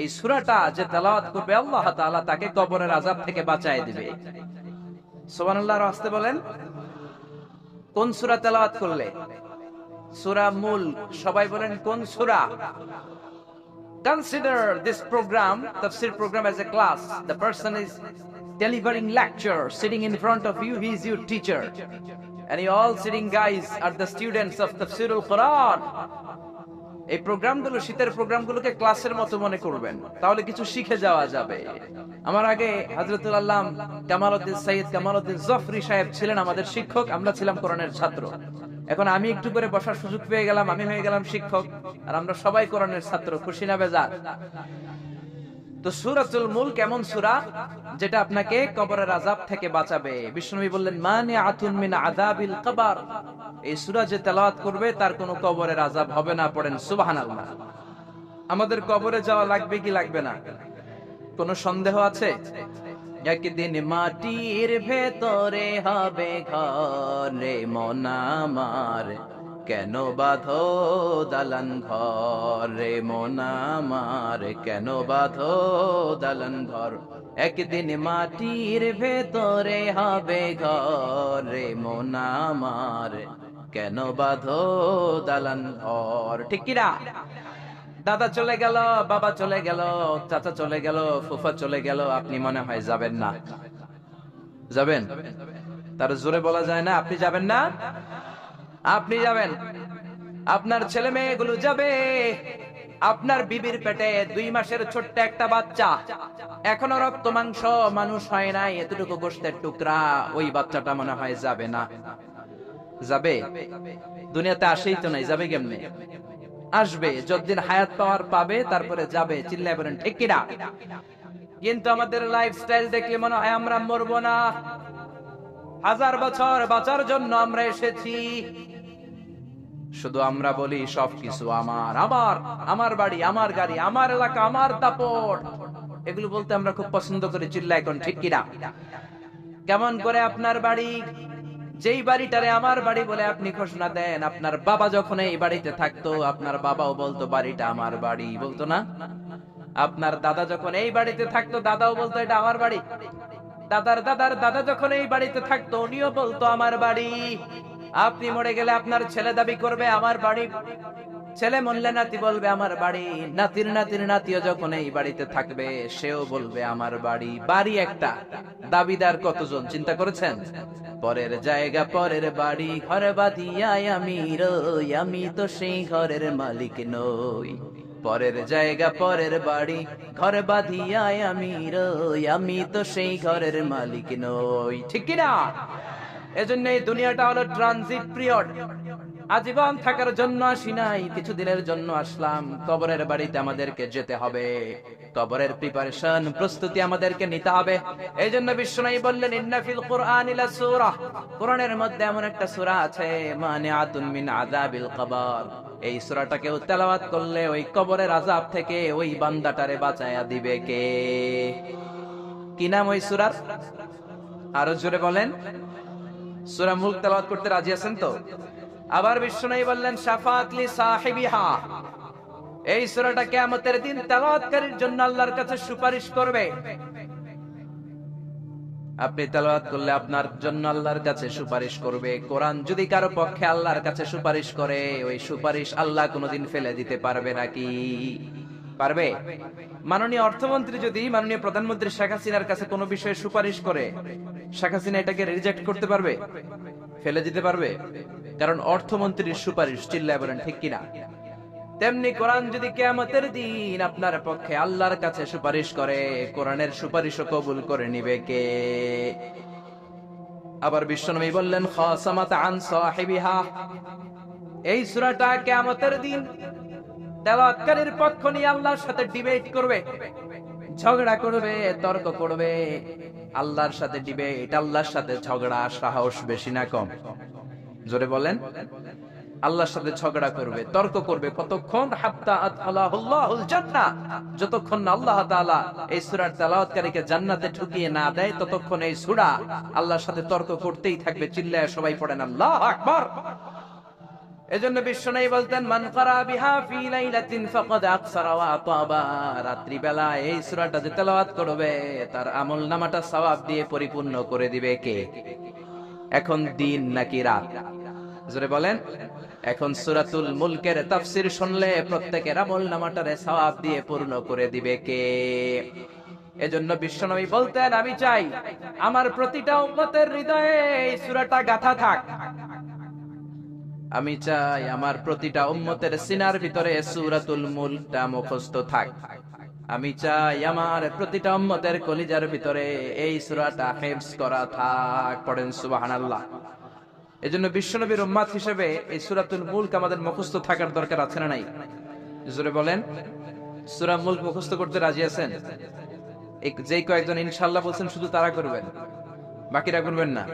এই সূরাটা যে তেলাওয়াত করবে, আল্লাহ তাআলা তাকে কবরের আযাব থেকে বাঁচায় দিবে। সুবহানাল্লাহর আস্তে বলেন। কোন সূরা তেলাওয়াত করলে? সূরা মুলক। সবাই বলেন কোন সূরা? Consider this program, tafsir program, as a class. The person is delivering lecture, sitting in front of you, he is your teacher, and you all sitting guys are the students of Tafsirul Quran. এই প্রোগ্রামগুলো, শীতের প্রোগ্রামগুলোকে ক্লাসের মতো মনে করবেন, তাহলে কিছু শিখে যাওয়া যাবে। আমার আগে হযরতুল আল্লাম কামালউদ্দিন সৈয়দ কামালউদ্দিন জফরি সাহেব ছিলেন আমাদের শিক্ষক, আমরা ছিলাম কোরআনের ছাত্র। এখন আমি একটু করে বসার সুযোগ পেয়ে গেলাম, আমি হয়ে গেলাম শিক্ষক, আর আমরা সবাই কোরআনের ছাত্র। খুশি না বেজার? তো সূরাতুল মুলক এমন সূরা যেটা আপনাকে কবরের আযাব থেকে বাঁচাবে। বিশ্বনবী বললেন, মানিআতুন মিন আযাবিল কবর। এই সূরা যে তেলাওয়াত করবে তার কোনো কবরের আযাব হবে না। পড়েন সুবহানাল্লাহ। আমাদের কবরে যাওয়া লাগবে কি লাগবে না? কোনো সন্দেহ আছে? একদিন মাটির ভেতরে হবে ঘর রে মন আমার, কেন বাঁধো দালান ঘর রে মন আমার, কেন বাঁধো দালান ঘর। একদিন মাটির ভেতরে হবে ঘর রে মন আমার, কেন বাঁধো দালান ঘর। ঠিক কিনা? দাদা চলে গেল, বাবা চলে গেল, চাচা চলে গেল, ফুফা চলে গেল, আপনি মনে হয় যাবেন না। যাবেন? তার জোরে বলা যায় না আপনি যাবেন না? আপনি যাবেন, আপনার ছেলে মেয়েগুলো যাবে, আপনার বিবির পেটে 2 মাসের ছোট্ট একটা বাচ্চা, এখনো রক্ত মাংস মানুষ হয় নাই, এতটুকু গোশতের টুকরা, ওই বাচ্চাটা মনে হয় যাবে না। যাবে? দুনিয়াতে আসেই তো নাই, যাবে কেমনে? আসবে, যতদিন হায়াত পাওয়ার পাবে তারপরে যাবে। চিল্লায় বলেন ঠিক কিনা? কিন্তু আমাদের লাইফস্টাইল দেখলে মনে হয় আমরা মরবো না, 1000 বছর বাঁচার জন্য আমরা এসেছি। শুধু আমরা বলি সবকিছু আমার, আমার, আমার বাড়ি, আমার গাড়ি, আমার এলাকা, আমার দাপট, এগুলো বলতে আমরা খুব পছন্দ করি। চিল্লায় কোন ঠিক কিনা? কেমন করে আপনার বাড়ি, যেই বাড়িটারে আমার বাড়ি বলে আপনি ঘোষণা দেন, আপনার বাবা যখন এই বাড়িতে থাকতো আপনার বাবাও বলতো বাড়িটা আমার বাড়ি, বলতো না? আপনার দাদা যখন এই বাড়িতে থাকতো দাদাও বলতো এটা আমার বাড়ি। দাদার দাদার দাদা যখন এই বাড়িতে থাকতো উনিও বলতো আমার বাড়ি। আপনি মরে গেলে আপনার ছেলে দাবি করবে আমার বাড়ি, ছেলে মরলে নাতি বলবে আমার বাড়ি, নাতির নাতির নাতিও যখন এই বাড়িতে থাকবে সেও বলবে আমার বাড়ি। বাড়ি একটা, দাবিদার কতজন চিন্তা করেছেন? পরের জায়গা পরের বাড়ি, ঘর বাঁধিয়াই আমি রই, আমি তো সেই ঘরের মালিক নই। পরের জায়গা পরের বাড়ি, ঘর বাঁধিয়াই আমি রই, আমি তো সেই ঘরের মালিক নই। ঠিক কিনা? এজন্য এই দুনিয়াটা হলো ট্রানজিট পিরিয়ড। আজীবন থাকার জন্য আসি নাই, কিছুদিনের জন্য আসলাম। কবরের বাড়িতে আমাদেরকে যেতে হবে, কবরের প্রিপারেশন প্রস্তুতি আমাদেরকে নিতে হবে। এই জন্য বিশ্বনবী বললেন, ইন্না ফিল কুরআনি লাসূরা, কোরআনের মধ্যে এমন একটা সূরা আছে, মানিআতুন মিন আযাবিল কবর। এই সূরাটাকে তেলাওয়াত করলে ওই কবরের আযাব থেকে ওই বান্দাটারে বাঁচায়া দিবে কে? কি নাম ওই সূরার? আরো জোরে বলেন। সূরা মুলক তেলাওয়াত করতে রাজি আছেন তো? আবার বিশ্বনবী বললেন, শাফাআত লি সাহিবিহা, এই সূরাটা কিয়ামতের দিন তেলাওয়াতকারীর জন্য আল্লাহর কাছে সুপারিশ করবে। আপনি তেলাওয়াত করলে আপনার জন্য আল্লাহর কাছে সুপারিশ করবে। কোরআন যদি কারো পক্ষে আল্লাহর কাছে সুপারিশ করে, ওই সুপারিশ আল্লাহ কোনোদিন ফেলে দিতে পারবে নাকি? পারবে? মাননীয় অর্থমন্ত্রী যদি মাননীয় প্রধানমন্ত্রী শেখ হাসিনার কাছে কোনো বিষয়ে সুপারিশ করে, শেখ হাসিনা এটাকে রিজেক্ট করতে পারবে? ফেলে দিতে পারবে? কারণ অর্থমন্ত্রীর সুপারিশ, চিল্লায় বলেন ঠিক কিনা? তেমনি কোরআন যদি কিয়ামতের দিন আপনার পক্ষে আল্লাহর কাছে সুপারিশ করে, কোরআনের সুপারিশও কবুল করে নিবে কে? আবার বিশ্বনবী বললেন, খাসামাত আন সাহিবিহা, এই সূরাটা কিয়ামতের দিন তেলাওয়াতকারীর পক্ষ নিয়ে আল্লাহর সাথে ডিবেট করবে, ঝগড়া করবে, তর্ক করবে। আল্লাহর সাথে ডিবেট, আল্লাহর সাথে ঝগড়া, সাহস বেশি না কম? জোরে বলেন। আল্লাহর সাথে ঝগড়া করবে, তর্ক করবে, কতক্ষণ? হাত্তা আদখালাহুল্লাহুল জান্নাহ, যতক্ষণ না আল্লাহ তাআলা এই সূরার তেলাওয়াতকারীকে জান্নাতে ঢুকিয়ে না দেয়, ততক্ষণ এই সূরা আল্লাহর সাথে তর্ক করতেই থাকবে। চিল্লায় সবাই পড়েন আল্লাহু আকবার। এজন্য বিশ্বনবী বলতেন, মান ক্বারা বিহা ফি লাইলাতিন ফাকাদ আকসারা ওয়া আতাবা, রাত্রি বেলা এই সূরাটা যে তেলাওয়াত করবে, তার আমলনামাটা সওয়াব দিয়ে পরিপূর্ণ করে দিবে কে? এখন দিন নাকি রাত? জোরে বলেন। এখন সূরাতুল মুলকের তাফসীর শুনলে প্রত্যেকের আমলনামাটারে সওয়াব দিয়ে পূর্ণ করে দিবে কে? এজন্য বিশ্বনবী বলতেন, আমি চাই আমার প্রতিটা উম্মতের হৃদয়ে এই সূরাটা গাঁথা থাক। আমি চাই আমার প্রতিটা উম্মতের সিনার ভিতরে সূরাতুল মুলকটা মুখস্থ থাক। আমি চাই আমার প্রতিটা উম্মতের কলিজার ভিতরে এই সূরাটা হিফজ করা থাক। পড়েন সুবহানাল্লাহ। এজন্য বিশ্বনবীর উম্মত হিসেবে এই সূরাতুল মুলক আমাদের মুখস্থ থাকার দরকার আছে না নাই? জোরে বলেন। সূরা মুলক মুখস্থ করতে রাজি আছেন? যেই কয়েকজন ইনশাআল্লাহ বলছেন শুধু তারা করবেন, বাকিরা করবেন না।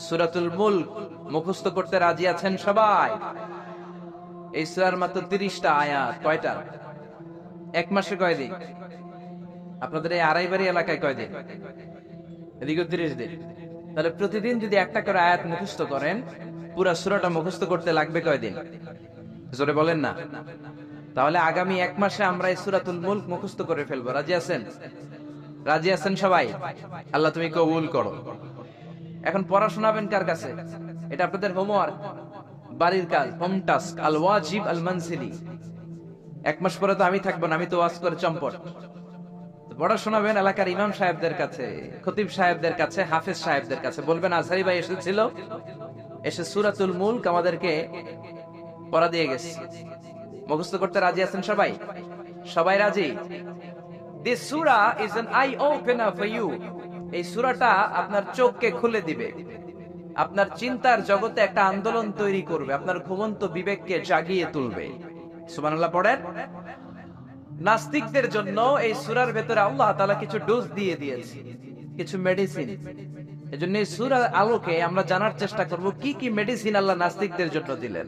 সূরাতুল মুলক মুখস্থ করতে রাজি আছেন সবাই? এই সূরার মাত্র 30টা আয়াত। কয়টা? এক মাসে কয়দিন? আপনাদের এই আড়াইবাড়ি এলাকায় কয়দিন? এদিকে 30 দিন। তাহলে প্রতিদিন যদি একটা করে আয়াত মুখস্থ করেন, পুরা সূরাটা মুখস্থ করতে লাগবে কয়দিন? জোরে বলেন না। তাহলে আগামী এক মাসে আমরা এই সূরাতুল মুলক মুখস্থ করে ফেলবো। রাজি আছেন? রাজি আছেন সবাই? আল্লাহ তুমি কবুল করো। এখন পড়া শোনাবেন কার কাছে? এটা আপনাদের হোমওয়ার্ক, বাড়ির কাজ, হোম টাস্ক, আল ওয়াজিব আল মানসিলি। এক মাস পরে তো আমি থাকবো না, আমি তো ওয়াজ করে চম্পট। পড়া শোনাবেন এলাকার ইমাম সাহেবদের কাছে, খতিব সাহেবদের কাছে, হাফেজ সাহেবদের কাছে। বলবেন, আজহারি ভাই এসেছিল, এসে সূরাতুল মুলক আমাদেরকে পড়া দিয়ে গেছে। মুখস্থ করতে রাজি আছেন সবাই? সবাই রাজি? This surah is an eye opener for you. এই সূরাটা আপনার চোখকে খুলে দিবে, আপনার চিন্তার জগতে একটা আন্দোলন তৈরি করবে, আপনার ঘুমন্ত বিবেককে জাগিয়ে তুলবে। সুবহানাল্লাহ পড়েন। নাস্তিকদের জন্য এই সূরার ভেতরে আল্লাহ তাআলা কিছু ডোজ দিয়ে দিয়েছে, কিছু মেডিসিন। এজন্য এই সূরার আলোকে আমরা জানার চেষ্টা করব কি কি মেডিসিন আল্লাহ নাস্তিকদের জন্য দিলেন।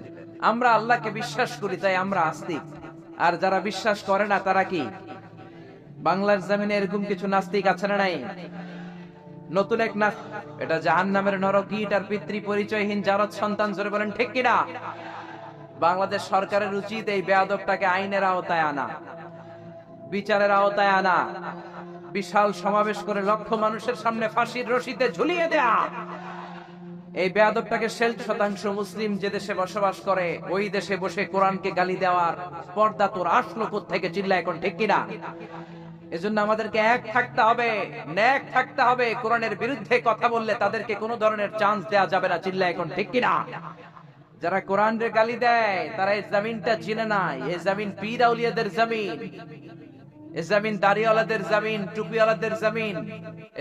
আমরা আল্লাহকে বিশ্বাস করি তাই আমরা আস্তিক, আর যারা বিশ্বাস করে না তারা কি? বাংলার জমিনে এরকম কিছু নাস্তিক আছে না নাই? নতুন এক এটা জাহান্নামের নরকীট আর পিতৃ পরিচয়হীন জারদ সন্তান। জোরে বলেন ঠিক কিনা? বাংলাদেশ সরকারের উচিত এই বেয়াদবটাকে আইনের আওতায় আনা, বিচারের আওতায় আনা, বিশাল সমাবেশ করে লক্ষ মানুষের সামনে ফাঁসির রশিতে ঝুলিয়ে দেয়া। এই বেয়াদবটাকে 60% মুসলিম যে দেশে বসবাস করে ওই দেশে বসে কোরআনকে গালি দেওয়ার পর্দা তোর আসলো কোত্থেকে? চিল্লা এখন ঠিক কিনা? এজন্য আমাদেরকে এক থাকতে হবে, ন্যাক থাকতে হবে। কোরআনের বিরুদ্ধে কথা বললে তাদেরকে কোনো ধরনের চান্স দেয়া যাবে না। চিল্লা এখন ঠিক কিনা? যারা কোরআনের গালি দেয় তারা এই জমিনটা চিনে নাই। এই জমিন পীর আউলিয়াদের জমিন। এ জমিন দাড়িওয়ালাদের জমিন, টুপিওয়ালাদের জমিন,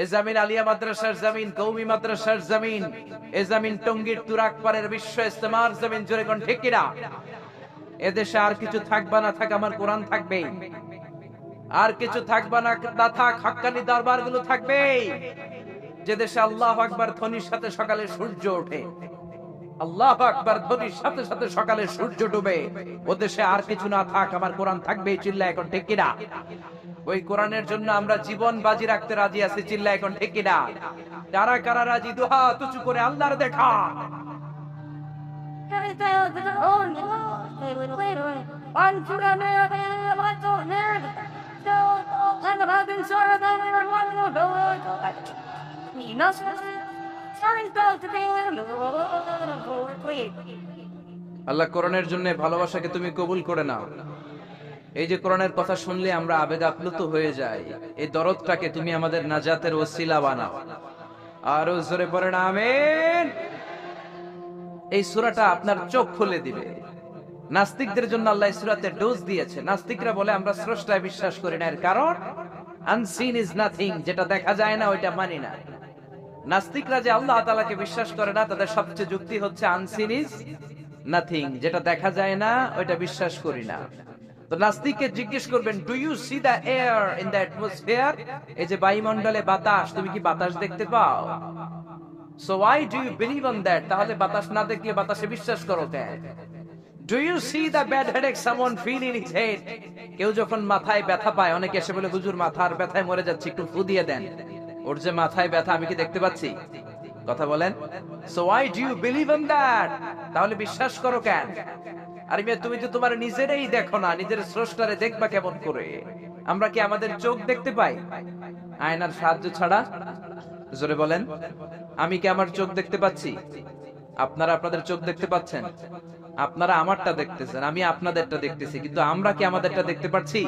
এ জমিন আলিয়া মাদ্রাসার জমিন, কওমি মাদ্রাসার জমিন, এ জমিন টঙ্গীর তুরাগপাড়ের বিশ্ব ইস্তেমার জমিন। জোরে কোন ঠিক কিনা? এদেশে আর কিছু থাকবা না থাক, আমার কোরআন থাকবেই। আর কিছু থাকবা না না থাক, হাক্কানি দরবারগুলো থাকবেই। যে দেশে আল্লাহু আকবার ধ্বনির সাথে সকালে সূর্য ওঠে, আল্লাহু আকবার ধ্বনির সাথে সাথে সকালে সূর্য ডুবে, ও দেশে আর কিছু না থাক, আমার কোরআন থাকবেই। চিল্লায় এখন ঠিক কিনা? ওই কোরআনের জন্য আমরা জীবন বাজি রাখতে রাজি আছি। চিল্লায় এখন ঠিক কিনা? কারা কারা রাজি? দুহাত উঁচু করে আল্লাহর দেখা। আল্লাহ কোরআনের জন্য ভালোবাসাকে তুমি কবুল করে নাও। এই যে কোরআনের কথা শুনলে আমরা আবেগ আপ্লুত হয়ে যাই, এই দরদটাকে তুমি আমাদের নাজাতের ওসিলা বানাও। আরো জোরে পড়েন আমিন। এই সূরাটা আপনার চোখ খুলে দিবে। নাস্তিকদের জন্য আল্লাহ এই সূরাতে ডোজ দিয়েছে। নাস্তিকরা বলে আমরা স্রষ্টায় বিশ্বাস করি না, এর কারণ আনসিন ইজ নাথিং, যেটা দেখা যায় না ওইটা মানি না। নাস্তিকরা যে আল্লাহ তাআলাকে বিশ্বাস করে না, তাদের সবচেয়ে যুক্তি হচ্ছে আনসিন ইজ নাথিং, যেটা দেখা যায় না ওইটা বিশ্বাস করি না। তো নাস্তিককে জিজ্ঞেস করবেন, do you see the air in the atmosphere? এই যে বায়ুমণ্ডলে বাতাস, তুমি কি বাতাস দেখতে পাও? So why do you believe on that? তাহলে বাতাস না দেখলে বাতাসে বিশ্বাস করো কেন? Do you see the bad headache someone feel in his head? কেউ যখন মাথায় ব্যথা পায়, অনেকে এসে বলে হুজুর মাথার ব্যথায় মরে যাচ্ছে, একটু ফু দিয়ে দেন। ওর যে মাথায় ব্যথা আমি কি দেখতে পাচ্ছি? কথা বলেন। So why do you believe on that? তাহলে বিশ্বাস করো কেন? আরে মেয়ে, তুমি তো তোমার নিজেরই দেখো না, নিজের স্রষ্টারে দেখবা কেমন করে? আমরা কি আমাদের চোখ দেখতে পাই আয়নার সাহায্য ছাড়া? জোরে বলেন। আমি কি আমার চোখ দেখতে পাচ্ছি? আপনারা আপনাদের চোখ দেখতে পাচ্ছেন? আপনারা আমারটা দেখতেছেন, আমি আপনাদেরটা দেখতেছি, কিন্তু আমরা কি আমাদেরটা দেখতে পাচ্ছি?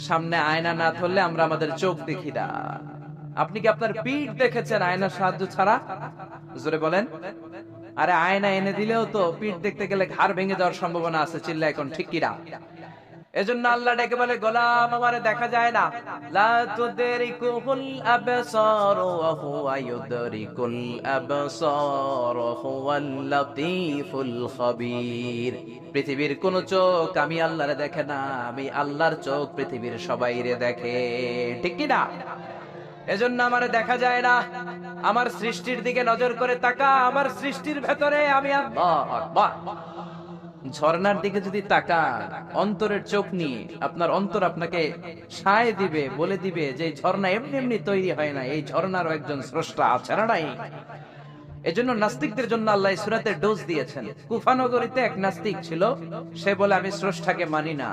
সামনে আয়না না ধরলে আমরা আমাদের চোখ দেখি না। আপনি কি আপনার পিঠ দেখেছেন আয়নার সাহায্য ছাড়া? জোরে বলেন। আরে আয়না এনে দিলেও তো পিঠ দেখতে গেলে ঘাড় ভেঙে যাওয়ার সম্ভাবনা আছে। চিল্লা এখন ঠিক কিনা? এজন্য আল্লাহ ডেকে বলে, গোলাম আমারে দেখা যায় না। লা তুদরিকুল আবসার ওয়া হুয়া ইউদরিকুল আবসার হুয়াল লাতীফুল খাবীর। পৃথিবীর কোন চোখ আমি আল্লাহরে দেখে না, আমি আল্লাহর চোখ পৃথিবীর সবাইরে দেখে। ঠিক কিনা? এজন্য আমারে দেখা যায় না। আমার সৃষ্টির দিকে নজর করে তাকা, আমার সৃষ্টির ভেতরে আমি আল্লাহ আকবার। ঝর্ণার দিকে যদি তাকা অন্তরের চোখ নিয়ে, আপনার অন্তর আপনাকে সায় দিবে, বলে দিবে যে এই ঝর্ণা এমনি এমনি তৈরি হয় না, এই ঝর্ণারও একজন স্রষ্টা আছে না নাই? এজন্য নাস্তিকদের জন্য আল্লাহ সূরাতে ডোজ দিয়েছেন। কুফা নগরীতে এক নাস্তিক ছিল, সে বলে আমি স্রষ্টাকে মানি না।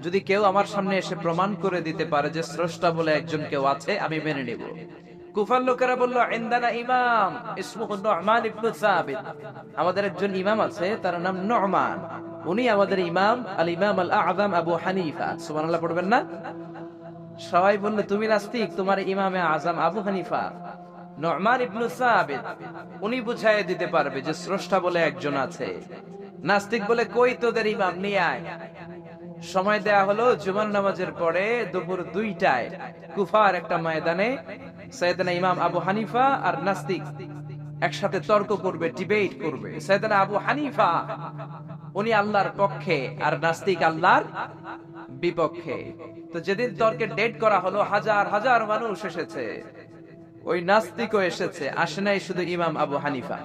যদি কেউ আমার সামনে এসে প্রমাণ করে দিতে পারে যে স্রষ্টা বলে একজন কেউ আছে, আমি মেনে নেব। কুফার লোকেরা বলল, ইনদানা ইমাম ইসমুহু নু'মান ইবনে সাবিত। আমাদের একজন ইমাম আছে, তার নাম নু'মান, উনি আমাদের ইমাম, আল ইমাম আল আযম আবু হানিফা। সুবহানাল্লাহ পড়বেন না? সবাই বলল, তুমি নাস্তিক, তোমার ইমামে আযম আবু হানিফা নু'মান ইবনে সাবিত, উনি বুঝাইয়ে দিতে পারবে যে স্রষ্টা বলে একজন আছে। নাস্তিক বলে, কই তোদের ইমাম, নিয়ে আয়। সময় দেয়া হলো জুমার নামাজের পরে দুপুর 2টায় কুফার একটা ময়দানে সাইয়েদনা ইমাম আবু হানিফা আর নাস্তিক একসাথে তর্ক করবে, ডিবেট করবে। সাইয়েদনা আবু হানিফা উনি আল্লাহর পক্ষে আর নাস্তিক আল্লাহর বিপক্ষে। তো যেদিন তর্কের ডেট করা হলো, হাজার হাজার মানুষ এসেছে, ওই নাস্তিকও এসেছে, আসে নাই শুধু ইমাম আবু হানিফা।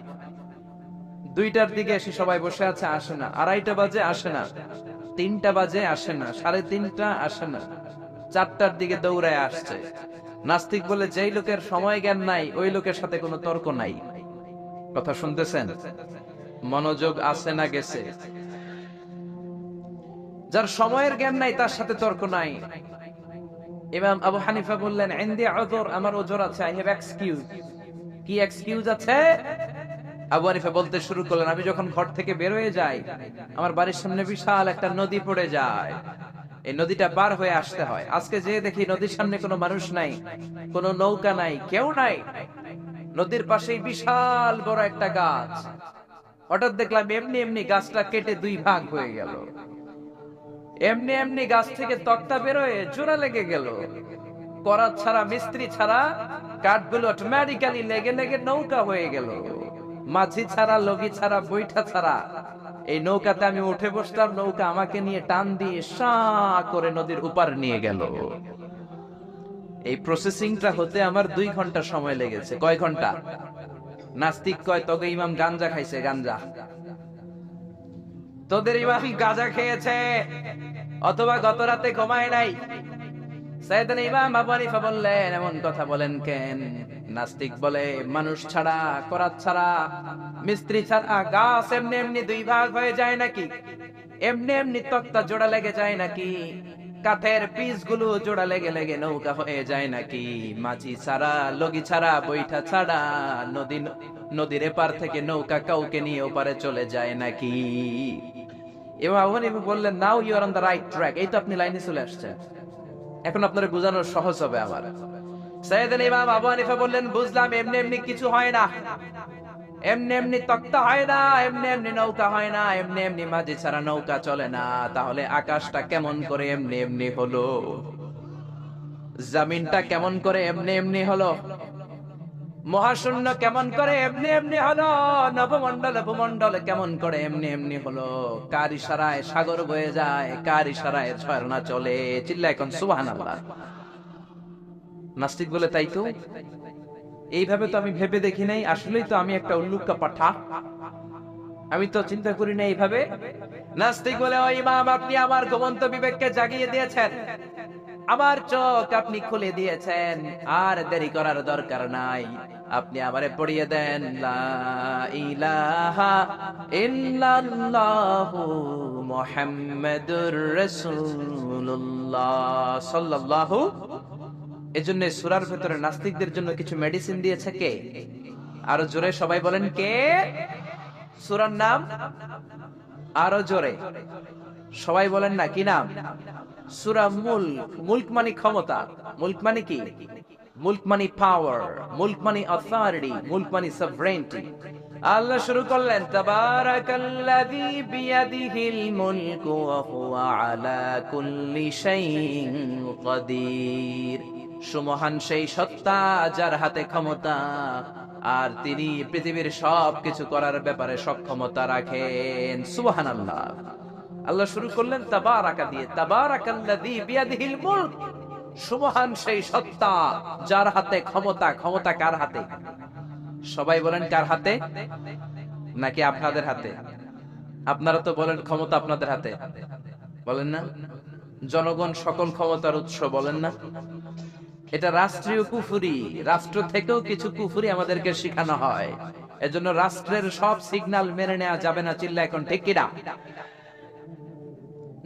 2টার দিকে এসে সবাই বসে আছে, আসে না। 2:30 বাজে, আসে না। 3টা বাজে, আসে না। 3:30 আসে না। 4টার দিকে দৌড়ায় আসছে। নাস্তিক বলে, যেই লোকের সময় জ্ঞান নাই ওই লোকের সাথে কোনো তর্ক নাই। কথা শুনতেছেন? মনোযোগ আছে না গেছে? যার সময়ের জ্ঞান নাই তার সাথে তর্ক নাই। ইমাম আবু হানিফা বললেন, ইনদি উযর, আমার ওজর আছে, আই হ্যাভ এক্সকিউজ। কি এক্সকিউজ আছে? আবু হানিফা বলতে শুরু করলেন, আমি যখন ঘর থেকে বের হয়ে যাই, আমার বাড়ির সামনে বিশাল একটা নদী পড়ে যায়, এই নদীটা পার হয়ে আসতে হয়। আজকে যে দেখি নদীর সামনে কোনো মানুষ নাই, কোনো নৌকা নাই, কেউ নাই। নদীর পাশেই বিশাল বড় একটা গাছ। হঠাৎ দেখলাম এমনি এমনি গাছটা কেটে 2 ভাগ হয়ে গেল। এমনি এমনি গাছ থেকে তক্তা বেরোয় জোড়া লেগে গেল। করাত ছাড়া, মিস্ত্রি ছাড়া কাঠগুলো অটোমেটিক্যালি লেগে লেগে নৌকা হয়ে গেল। মাঝি ছাড়া, লগি ছাড়া, বৈঠা ছাড়া এই নৌকাতে আমি উঠে বসলাম, নৌকা আমাকে নিয়ে টান দিয়ে সা করে নদীর উপার নিয়ে গেল। এই প্রসেসিংটা হতে আমার 2 ঘন্টা সময় লেগেছে। কয় ঘন্টা? নাস্তিক কয় তবে ইমাম গাঞ্জা খাইছে, গাঞ্জা। তোদের ইমাম গাঁজা খেয়েছে অথবা গত রাতে ঘুমায় নাই। সাইয়েদনা ইমাম আবু হানিফা বললেন, এমন কথা বলেন কেন? নাস্তিক বলে, মানুষ ছাড়া, করাত ছাড়া, মিস্ত্রি ছাড়া গাছ এমনি এমনি 2 ভাগ হয়ে যায় নাকি? এমনি এমনি তক্তা জোড়া লেগে যায় নাকি? কাঠের পিস গুলো জোড়া লেগে লেগে নৌকা হয়ে যায় নাকি? মাঝি ছাড়া, লগি ছাড়া, বৈঠা ছাড়া নদীর এপার থেকে নৌকা কাউকে নিয়ে ওপারে চলে যায় নাকি? ইমাম আবু হানিফা বললেন, now you are on the right track. এই তো আপনি লাইনে চলে আসছেন, এখন আপনার বোঝানো সহজ হবে আমার। সাইয়েদনা ইমাম আবু হানিফা বললেন, বুঝলাম, এমনি এমনি কিছু হয় না, এমনি এমনি তক্তা হয় না, এমনি এমনি নৌকা হয় না, এমনি এমনি মাঝি ছাড়া নৌকা চলে না। তাহলে আকাশটা কেমন করে এমনি এমনি হলো? জমিনটা কেমন করে এমনি এমনি হলো? মহাশূন্য কেমন করে এমনি এমনি হলো? নবমণ্ডল ভূমণ্ডল কেমন করে এমনি এমনি হলো? কার ইশারায় সাগর বয়ে যায়, কার ইশারায় ঝর্ণা চলে? চিল্লা এখন সুবহানাল্লাহ। নাস্তিক বলে, তাই তো, এইভাবে তো আমি ভেবে দেখি নাই, আসলেই তো আমি একটা উল্লুকা পাঠা, আমি তো চিন্তা করি না এইভাবে। নাস্তিক বলে, ও ইমাম, আপনি আমার ঘুমন্ত বিবেককে জাগিয়ে দিয়েছেন, আমার চোখ আপনি খুলে দিয়েছেন, আর দেরি করার দরকার নাই। আপনি আমারে পড়িয়ে দেন, লা ইলাহা ইল্লাল্লাহু মুহাম্মাদুর রাসূলুল্লাহ সাল্লাল্লাহু। এজন্য সূরার ভিতরে নাস্তিকদের জন্য কিছু মেডিসিন দিয়েছে কে? আরো জোরে সবাই বলেন, কে? সূরার নাম আরো জোরে সবাই বলেন না, কি নাম? সূরা মুলক। মুলক মানে ক্ষমতা। মুলক মানে কি? মুলক মানে পাওয়ার, মুলক মানে অথরিটি, মুলক মানে সভরেনিটি। আল্লাহ শুরু করলেন, তাবারাকাল্লাযী বিয়াদিহিল মুলকু ওয়া হুয়া আলা কুল্লি শাইইন কাদির। সুমহান সেই সত্তা যার হাতে ক্ষমতা, আর তিনি পৃথিবীর সবকিছু করার ব্যাপারে সক্ষমতা রাখেন। সুবহানাল্লাহ। আল্লাহ শুরু করলেন তাবারাকা দিয়ে, তাবারাকাল্লাযী বিয়াদিহিল মুলক। সুবহান সেই সত্তা যার হাতে ক্ষমতা। ক্ষমতা কার হাতে? সবাই বলেন, কার হাতে? নাকি আপনাদের হাতে? আপনারা তো বলেন ক্ষমতা আপনাদের হাতে, বলেন না? জনগণ সকল ক্ষমতার উৎস, বলেন না? এটা রাষ্ট্রীয় কুফরি। রাষ্ট্র থেকেও কিছু কুফরি আমাদেরকে শেখানো হয়, এজন্য রাষ্ট্রের সব সিগন্যাল মেনে নেওয়া যাবে না। চিল্লা এখন ঠিক কিনা?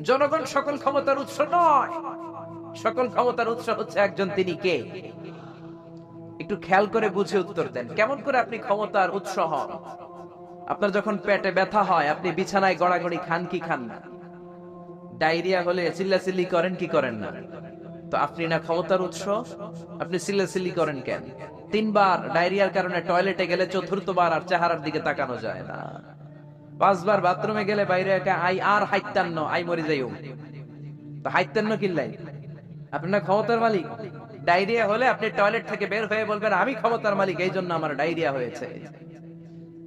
জনগণ সকল ক্ষমতার উৎস নয়, সকল ক্ষমতার উৎস হচ্ছে একজন, তিনি কে? একটু খেয়াল করে বুঝে উত্তর দেন। কেমন করে আপনি ক্ষমতার উৎস হন? আপনার যখন পেটে ব্যথা হয়, আপনি বিছানায় গড়াগড়ি খান কি খান না? ডায়রিয়া হলে চিল্লাচিল্লি করেন কি করেন না? তো আপনি না ক্ষমতার উৎস, আপনি চিল্লাচিল্লি করেন কেন? 3 বার ডায়রিয়ার কারণে টয়লেটে গেলে 4th বার আর চেহারার দিকে তাকানো যায় না। 5 বার বাথরুমে গেলে বাইরে একা আই আর হাইতান্ন, আই মরি যাইও। তো হাইতান্ন কিল্লাই? আপনি না ক্ষমতার মালিক। ডায়রিয়া হলে আপনি টয়লেট থেকে বের হয়ে বলবেন, আমি ক্ষমতার মালিক, এই জন্য আমার ডায়রিয়া হয়েছে।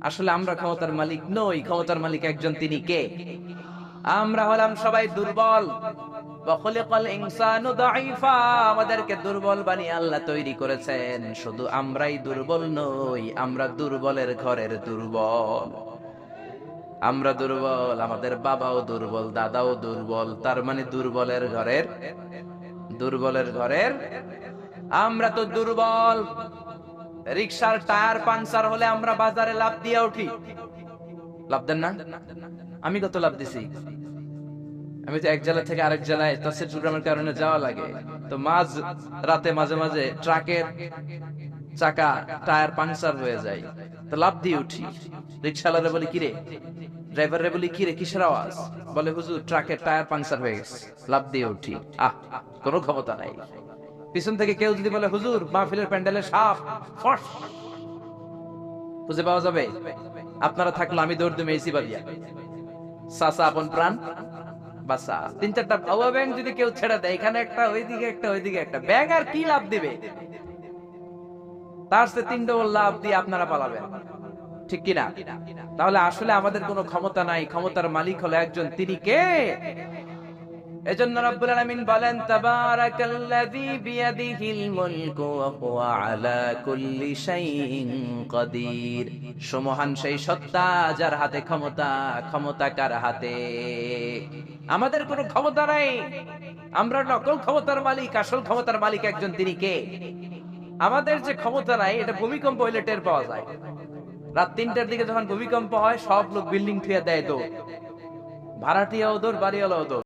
আসলে আমরা ক্ষমতার মালিক নই, ক্ষমতার মালিক একজন, তিনি কে? আমরা হলাম সবাই দুর্বল। ওয়াখলিকাল ইনসানু দাঈফা। আমাদেরকে দুর্বল বানিয়ে আল্লাহ তৈরি করেছেন। শুধু আমরাই দুর্বল নই, আমরা দুর্বলের ঘরের দুর্বল। আমরা দুর্বল, আমাদের বাবাও দুর্বল, দাদাও দুর্বল, তার মানে দুর্বলের ঘরের, দুর্বলের ঘরের আমরা তো দুর্বল। রিকশার টায়ার পাঞ্চার হলে আমরা বাজারে লাফ দিয়ে উঠি, লাফ দেন না? আমি কত লাফ দিছি। আমি তো এক জেলা থেকে আরেক জেলায় তাফসীর প্রোগ্রামের কারণে যাওয়া লাগে, তো মাঝ রাতে মাঝে মাঝে ট্রাকের চাকা টায়ার পাঞ্চার হয়ে যায়, তো লাফ দিয়ে উঠি। রিকশাওয়ালারে বলি, কিরে? ড্রাইভারে বলি, কিরে কিসের আওয়াজ? বলে, হুজুর ট্রাকের টায়ার পাঞ্চার হয়ে গেছে। লাফ দিয়ে উঠি। কোনো ক্ষমতা নাই। পিছন থেকে কেউ যদি বলে, হুজুর মাহফিলের প্যান্ডেলে সাপ, ফস, খুঁজে পাওয়া যাবে? আপনারা থাকলো আমি দৌড় দেবো এসি বাদিয়া। চাচা আপন প্রাণ, বাসা 3-4টা বাবা ব্যাং যদি কেউ ছেড়ে দেয়, এখানে একটা, ওইদিকে একটা, ওইদিকে একটা, ব্যাং আর কি লাভ দিবে? তার চেয়ে 3 ডবল লাভ দিয়ে আপনারা পালাবেন, ঠিক কিনা? তাহলে আসলে আমাদের কোনো ক্ষমতা নাই, ক্ষমতার মালিক হলো একজন, তিনি কে? এজন্য রব্বুল আলামিন বলেন, তাবারাকাল্লাযী বিয়াদিহিল মুলকু ওয়া হুয়া আলা কুল্লি শাইইন কাদির। সুমহান সেই সত্তা যার হাতে ক্ষমতা, ক্ষমতা কার হাতে? আমাদের কোনো ক্ষমতা নাই, আমরা নকল ক্ষমতার মালিক, আসল ক্ষমতার মালিক একজন, তিনি কে? আমাদের যে ক্ষমতা নাই, এটা ভূমিকম্প হইলে টের পাওয়া যায়। রাত 3টার দিকে যখন ভূমিকম্প হয়, সব লোক বিল্ডিং থুয়ে দেয় দৌড়, ভাড়াটিয়াও দৌড়, বাড়িওয়ালাও দৌড়।